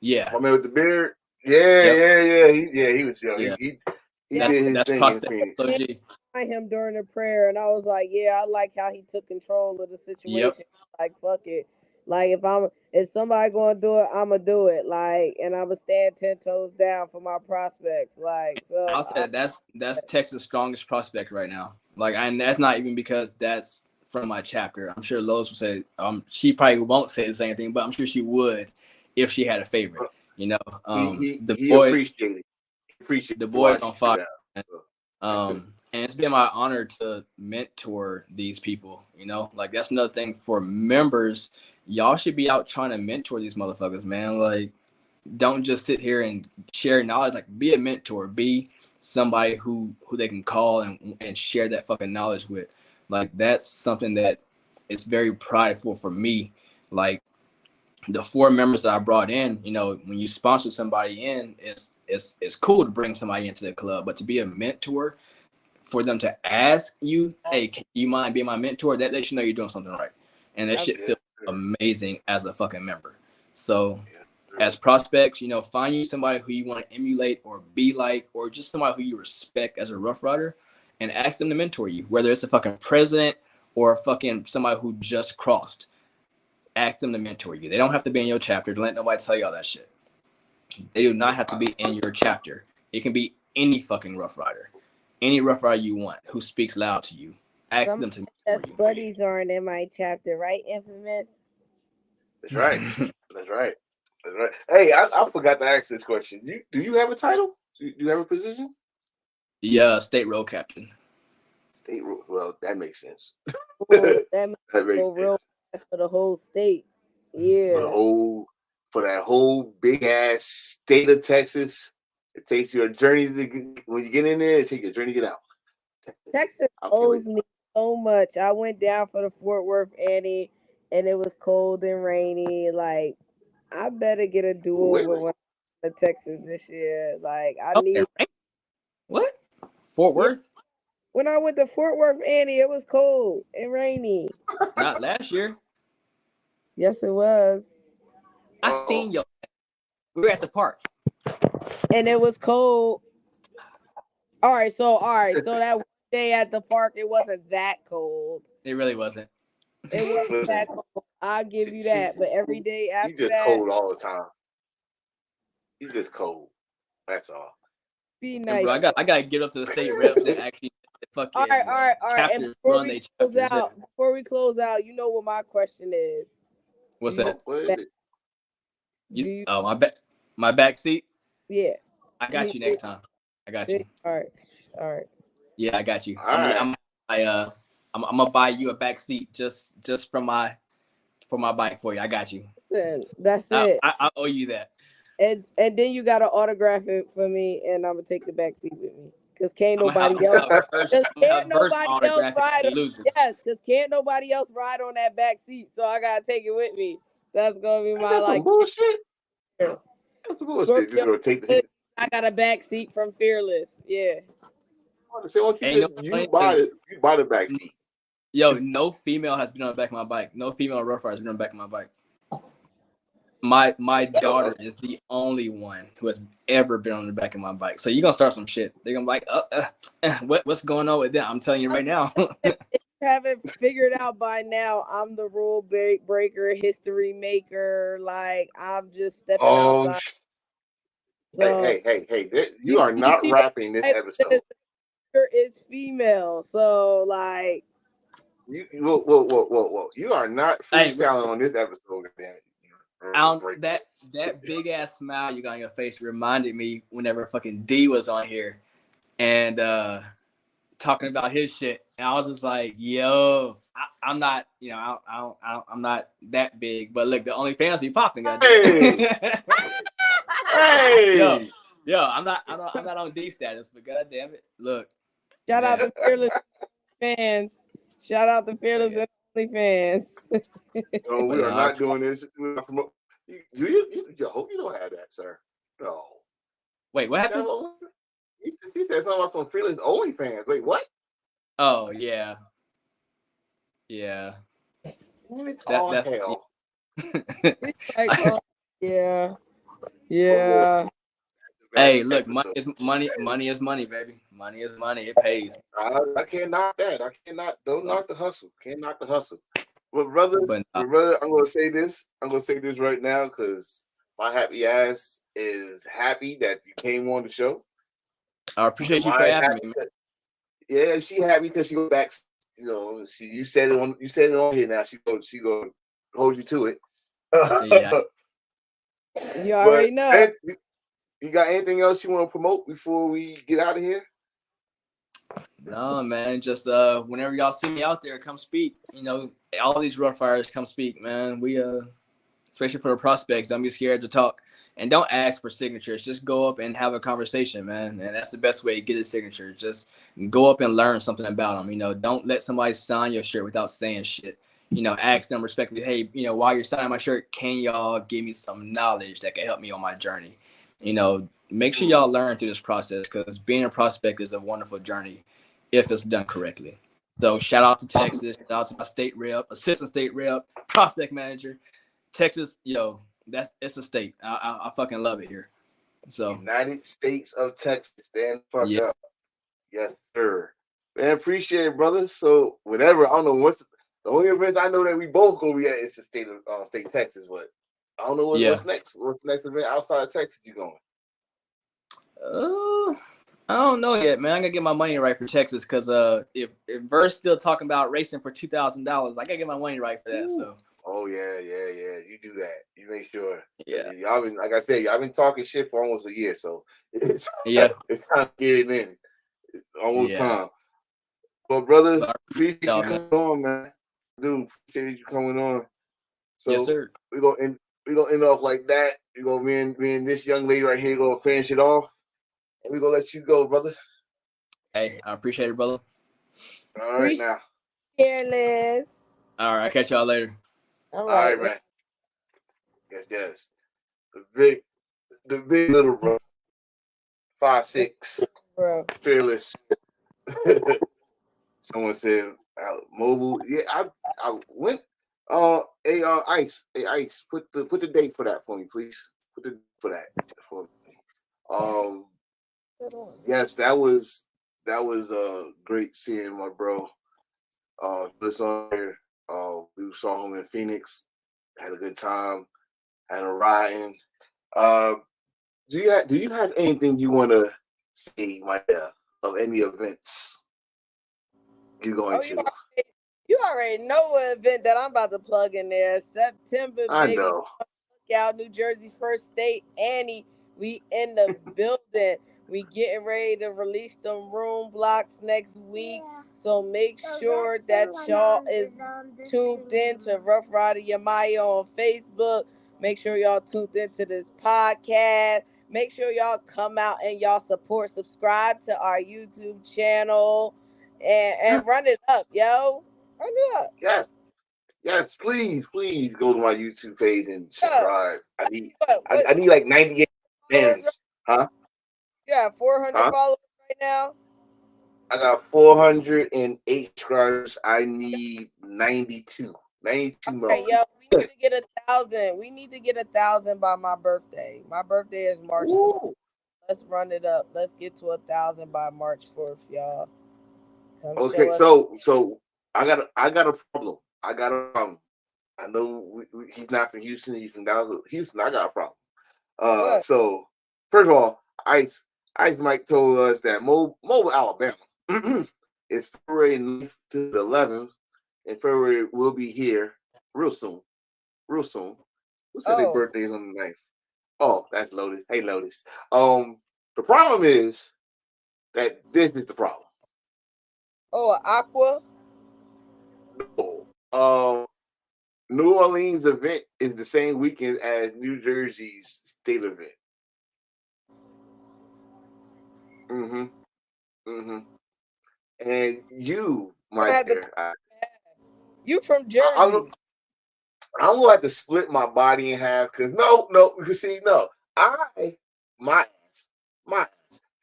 My man with the beard. Yeah. He was young. Yeah. He did his That's thing in prospect Phoenix. SOG. Him during the prayer, and I was like, yeah, I like how he took control of the situation. Like, fuck it. Like, if somebody gonna do it, I'ma do it. Like, and I'ma stand 10 toes down for my prospects. Like, so I'll say that's Texas' strongest prospect right now. Like, and that's not even because that's from my chapter. I'm sure Lois will say, she probably won't say the same thing, but I'm sure she would if she had a favorite. You know, He appreciated the boys on fire. So. And it's been my honor to mentor these people. You know, like that's another thing for members. Y'all should be out trying to mentor these motherfuckers, man. Like, don't just sit here and share knowledge. Like, be a mentor. Be somebody who they can call and share that fucking knowledge with. Like, that's something that is very prideful for me. Like, the 4 members that I brought in, you know, when you sponsor somebody in, it's cool to bring somebody into the club, but to be a mentor, for them to ask you, hey, can you mind being my mentor? That they should know you're doing something right. And that shit feels amazing as a fucking member. So as prospects, you know, find you somebody who you want to emulate or be like, or just somebody who you respect as a Rough Rider, and ask them to mentor you, whether it's a fucking president or a fucking somebody who just crossed. Ask them to mentor you. They don't have to be in your chapter. Don't let nobody tell you all that shit. They do not have to be in your chapter. It can be any fucking Rough Rider. Any Rough Rider you want who speaks loud to you. Ask them to mentor you. Buddies aren't in my chapter, right, Infamous? That's right. That's right. That's right. Hey, I forgot to ask this question. Do you have a title? Do you have a position? Yeah, state road captain. State road. Well, that makes sense. That makes real sense for the whole state. Yeah. For that whole big ass state of Texas. It takes you a journey when you get in there. It takes you a journey to get out. Texas owes me so much. I went down for the Fort Worth Annie, and it was cold and rainy. Like, I better get a do-over when I'm in Texas this year. Like, I need. What? Fort Worth? When I went to Fort Worth Annie, it was cold and rainy. Not last year. Yes, it was. I seen you. We were at the park. And it was cold. All right, so that one day at the park, it wasn't that cold. It really wasn't. It wasn't that cold. I'll give you that. But every day after you just cold all the time. You just cold. That's all. Be nice. Bro, I gotta get up to the state reps and actually fucking all right. And before we close out, you know what my question is? What's that? What is it? My back seat? Yeah. I got you next time. I got you. All right. Yeah, I got you. I'm gonna buy you a back seat just for my bike for you. I got you. That's it. I owe you that. And then you gotta autograph it for me, and I'm gonna take the back seat with me. Cause can't nobody else. Can't nobody else ride. Yes, cause can't nobody else ride on that back seat. So I gotta take it with me. That's gonna be my like bullshit. That's bullshit. You're gonna take the. I got a back seat from FeaRRless. Yeah. You buy the back seat. Yo, no female has been on the back of my bike. No female Rough Rider has been on the back of my bike. My daughter is the only one who has ever been on the back of my bike. So you're gonna start some shit. They're gonna be like, what's going on with that? I'm telling you right now. If you haven't figured out by now, I'm the rule breaker, history maker. Like, I'm just stepping outside. So, hey! You are not rapping this episode. It's female, so like. Whoa! You are not freestyling on this episode, man. That big ass smile you got on your face reminded me whenever fucking D was on here and talking about his shit, and I was just like, yo, I'm not, you know, I'm not that big, but look, the only fans be popping. Hey, yo, I'm not on D status, but goddamn it, look. Shout out to FeaRRless fans. Shout out to FeaRRless and OnlyFans. No, we are not doing this. You hope you don't have that, sir. No. Wait, what happened? He said something about some FeaRRless OnlyFans. Wait, what? Oh yeah, yeah. That's Hell. Like, oh, yeah. Yeah. Hey, look, money is money. Money is money, baby. Money is money. It pays. I can't knock that. I can't knock. Don't knock the hustle. Can't knock the hustle. But brother, But I'm gonna say this. I'm gonna say this right now because my happy ass is happy that you came on the show. I appreciate you for having me, man. Yeah, she happy because she go back. You know, you said it on here now. She go hold you to it. Yeah. You already know. You got anything else you want to promote before we get out of here? No, man. Just whenever y'all see me out there, come speak. You know, all these rough riders, come speak, man. We especially for the prospects, don't be scared to talk. And don't ask for signatures. Just go up and have a conversation, man. And that's the best way to get a signature. Just go up and learn something about them. You know, don't let somebody sign your shirt without saying shit. You know, ask them respectfully, hey, you know, while you're signing my shirt, can y'all give me some knowledge that can help me on my journey? You know, make sure y'all learn through this process because being a prospect is a wonderful journey if it's done correctly. So shout out to Texas, shout out to my state rep, assistant state rep, prospect manager. Texas, yo, it's a state. I fucking love it here. So United States of Texas, stand the fuck yeah, up. Yes, sir. Man, appreciate it, brother. So whenever I don't know what's the only event I know that we both gonna be at is the state Texas, but I don't know what's next. What's the next event outside of Texas you going? I don't know yet, man. I gotta get my money right for Texas because if Verse still talking about racing for $2,000, I gotta get my money right for that. So. Oh yeah. You do that. You make sure. Yeah. Y'all been like I said, y'all been talking shit for almost a year, so it's yeah. It's time to get it in. It's almost time. But brother, appreciate you coming on, man. Dude, appreciate you coming on. So yes, sir. We're gonna end off like that. We're gonna me and this young lady right here gonna finish it off. And we're gonna let you go, brother. Hey, I appreciate it, brother. All right now. FeaRRless. All right, catch y'all later. All right, man. Yes. The big little bro. 5'6", bro. FeaRRless. Someone said mobile. Yeah, I went. Ice. Hey, Ice. Put the date for that for me, please. Put the date for that for me. Yes, that was great seeing my bro. This on here. We saw him in Phoenix. Had a good time. Had a riding. Do you have anything you want to say, Maya, of any events you're going to? You already know what event that I'm about to plug in there. September, I baby. know. Look out, New Jersey First State, Annie. We in the building. We getting ready to release them room blocks next week. So make sure that y'all is tuned in to Rough Rider Yamaya on Facebook. Make sure y'all tuned into this podcast. Make sure y'all come out and y'all subscribe to our YouTube channel and run it up, yo. Run it up. Yes, please go to my YouTube page and subscribe. I need like 98 fans. Huh? You got 400 followers right now? I got 408 subscribers. I need 92. 92 more. Okay, yo, we need to get 1,000. We need to get 1,000 by my birthday. My birthday is March 4th. Let's run it up. Let's get to 1,000 by March 4th, y'all. Okay, so I got a problem. I I know he's not from Houston. He's from Dallas. Houston. I got a problem. So first of all, Ice Mike told us that Mobile, Alabama, is February 9th to the 11th, and February will be here real soon. Who said their birthday is on the 9th? Oh, that's Lotus. Hey, Lotus. The problem is that this is the problem. Oh, Aqua. No. New Orleans event is the same weekend as New Jersey's state event. And you, my dear, you from Jersey? I'm gonna have to split my body in half because no, you see, no, my ass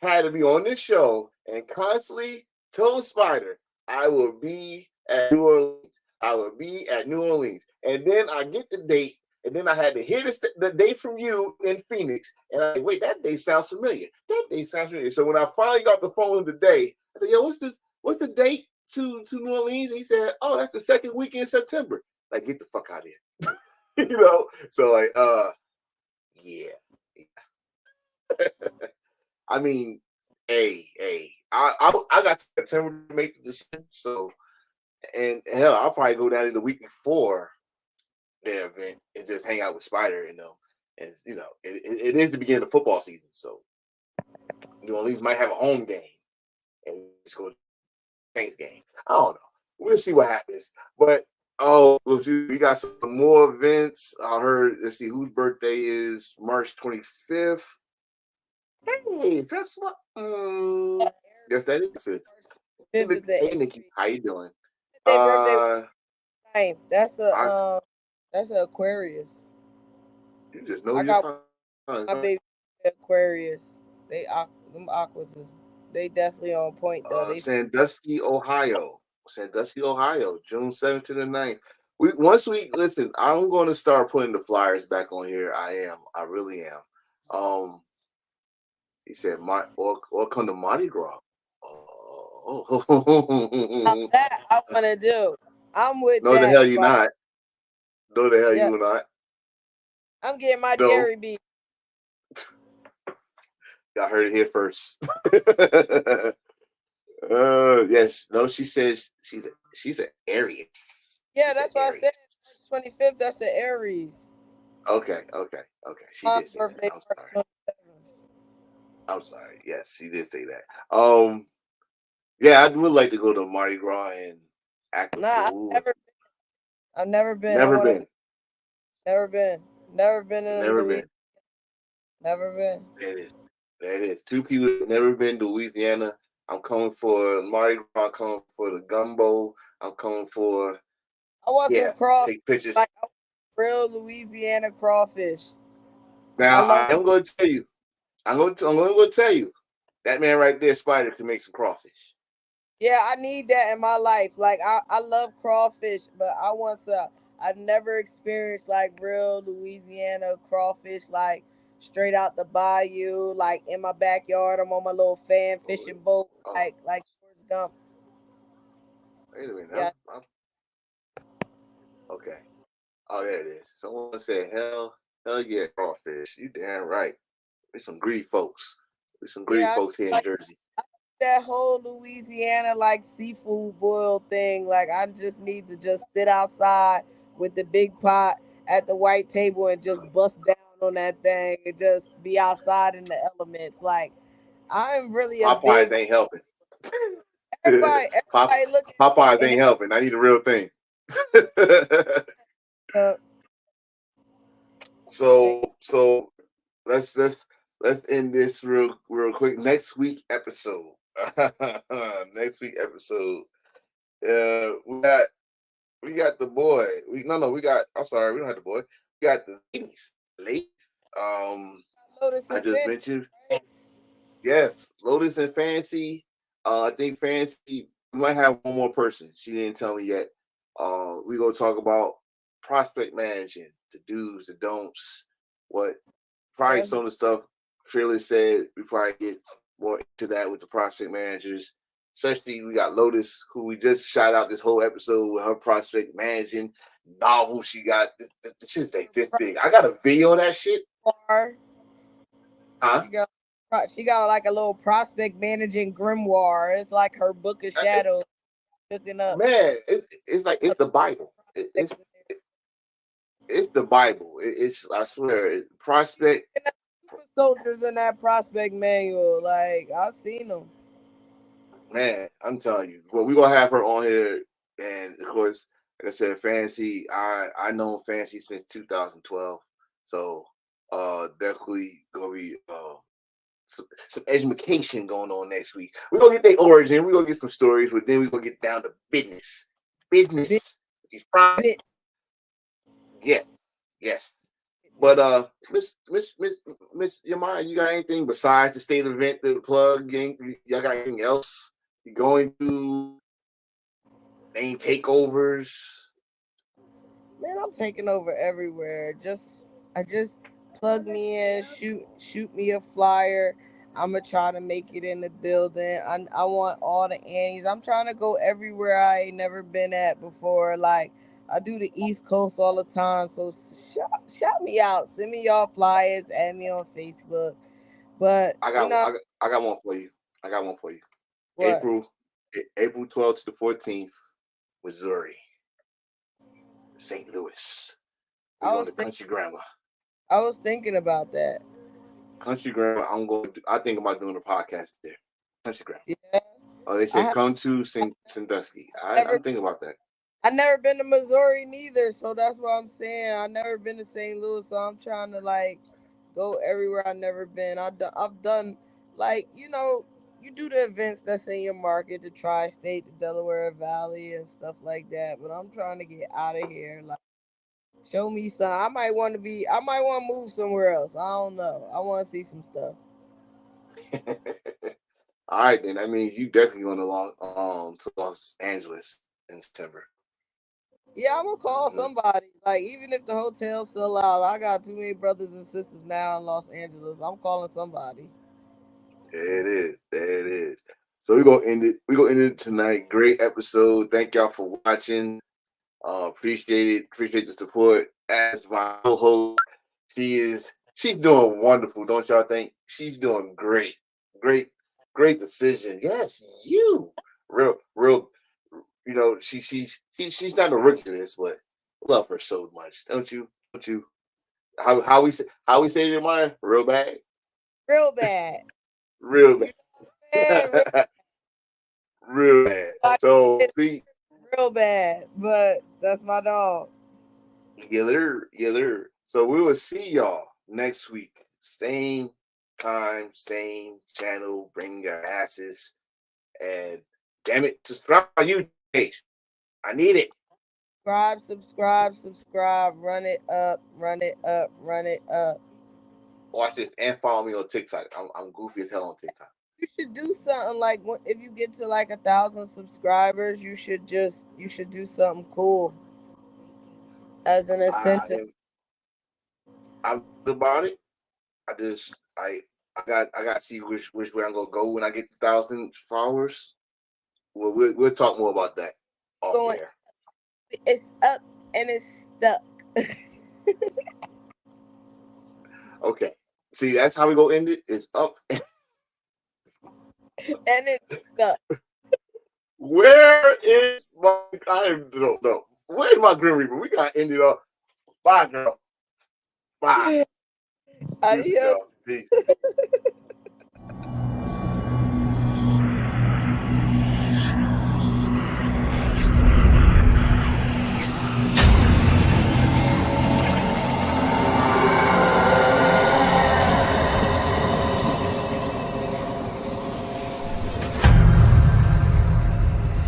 had to be on this show and constantly told Spider I will be at New Orleans. I will be at New Orleans, and then I get the date, and then I had to hear the date from you in Phoenix, and I wait, that date sounds familiar. That date sounds familiar. So when I finally got the phone today, I said, "Yo, what's this? What's the date to New Orleans?" And he said, "Oh, that's the second weekend in September." Like, get the fuck out of here. So like yeah. I mean, I got September to make the decision. So and hell, I'll probably go down in the week before their event and just hang out with Spider and them. And it is the beginning of football season, so New Orleans might have a home game and just go to the Saints game. I don't know. We'll see what happens. But we got some more events. I heard. Let's see whose birthday is March 25th. Hey, that's what. Yes, that is. Hey, Nikki, how you doing? Birthday. That's I, an Aquarius. you just know I your got son. my baby Aquarius. Them aquas is they definitely on point though. Sandusky, Ohio. Sandusky, Ohio, June 7th to the 9th. Listen, I'm going to start putting the flyers back on here. I really am. He said, or come to Mardi Gras. Oh. That I want to do. I'm with No, the that hell you spot. not. No, the hell Yeah, you not. I'm getting my No, Jerry beat. y'all heard it here first. Yes. No, she says she's an Aries. Yeah, She's an that's what I Aries. said. March 25th. That's an Aries. Okay. She My did say birthday that. I'm March sorry. 27th. I'm sorry. Yes, she did say that. Yeah, I would like to go to Mardi Gras and act a Nah, fool. I've never been. I Never want to. been. Never been. Never been in Never been. Louisiana. Never been. That is. That is. Two people that never been to Louisiana. I'm coming for Mardi Gras. I'm coming for the gumbo. I'm coming for I want some crawfish, take pictures. like real Louisiana crawfish. I Now love. I'm going to tell you. I'm going to tell you. That man right there, Spider, can make some crawfish. Yeah, I need that in my life. Like I love crawfish, but I want some. I've never experienced like real Louisiana crawfish, like straight out the bayou, like in my backyard. I'm on my little fan fishing boat, Oh, like Forrest Gump. wait a minute. Yeah, Okay. Oh, there it is. Someone said, hell yeah, crawfish. You damn right. There's some greedy folks. There's some greedy yeah. folks here in Like Jersey. that whole Louisiana like seafood boil thing. Like I just need to just sit outside with the big pot at the white table and just bust down on that thing and just be outside in the elements. Like I'm really a Popeyes big ain't helping. everybody look at me Popeyes and ain't helping. I need a real thing. uh, So let's end this real quick. Next week episode. Next week episode. We got the boy. We got. I'm sorry, we don't have the boy. We got the ladies. Ladies. Lotus I and just Finn. mentioned. Yes, Lotus and Fancy. I think Fancy might have one more person. She didn't tell me yet. We gonna talk about prospect managing, the do's, the don'ts, what probably some of the stuff FeaRRless said. We probably get more into that with the prospect managers. Especially we got Lotus, who we just shot out this whole episode with her prospect managing novel. She got the shit's like this big. I got a video of that shit. Huh? She got like a little prospect managing grimoire. It's like her book of shadows cooking up. Man, it's like it's the Bible. It's the Bible. It's I swear, prospect. Super soldiers in that prospect manual. Like I seen them. Man, I'm telling you. Well, we're gonna have her on here, and of course, like I said, Fancy. I know Fancy since 2012, so definitely gonna be some education going on next week. We're gonna get their origin. We're gonna get some stories, but then we're gonna get down to business. These Yes, yes. But Miss Yamaya, you got anything besides the state event to plug? Y'all got anything else? You going to any takeovers? Man, I'm taking over everywhere. I just plug me in, shoot me a flyer. I'ma try to make it in the building. I want all the Annies. I'm trying to go everywhere I ain't never been at before. Like I do the East Coast all the time. So shout me out. Send me y'all flyers. Add me on Facebook. But I you got know I got one for you. I got one for you. what? April 12th to the 14th, Missouri, St. Louis. We're I going was to think Country Grammar. I was thinking about that. Country Grammar. I think about doing a podcast there. Country Grammar. Yeah, Oh, they I said have come to Sandusky. never I'm thinking about that. I never been to Missouri neither, so that's what I'm saying. I never been to St. Louis, so I'm trying to like go everywhere I've never been. I've done like you do the events that's in your market, the tri-state, the Delaware Valley, and stuff like that. But I'm trying to get out of here. Like, show me some. I might want to move somewhere else. I don't know. I want to see some stuff. All right, then. That means you definitely going to Los Angeles in September. Yeah, I'm gonna call Mm-hmm. somebody. Like, even if the hotel's still out, I got too many brothers and sisters now in Los Angeles. I'm calling somebody. There it is. There it is. So we're gonna end it. We're gonna end it tonight. Great episode. Thank y'all for watching. Appreciate it. Appreciate the support. As my co-host, she's doing wonderful, don't y'all think? She's doing great. Great, great decision. Yes, you. Real, she's not a rookie to this, but love her so much. Don't you? Don't you? How we say it in mine? Real bad? Real bad. Real You know what bad. Real bad. I'm saying? So It's real bad, but that's my dog. yeah, there. So we will see y'all next week. Same time, same channel. Bring your asses and damn it, subscribe on YouTube page. I need it. Subscribe. Run it up, run it up, run it up. Watch this and follow me on TikTok. I'm goofy as hell on TikTok. You should do something like if you get to like 1,000 subscribers, you should do something cool as an incentive. I'm about it. I just I got to see which way I'm gonna go when I get 1,000 followers. We'll talk more about that off Going, there. it's up and it's stuck. Okay. See, that's how we go end it. It's up. And it's stuck. Where is my? I don't know. Where's my Grim Reaper? We got to end it up. Bye, girl. Bye. Peace, Adios. girl. Peace.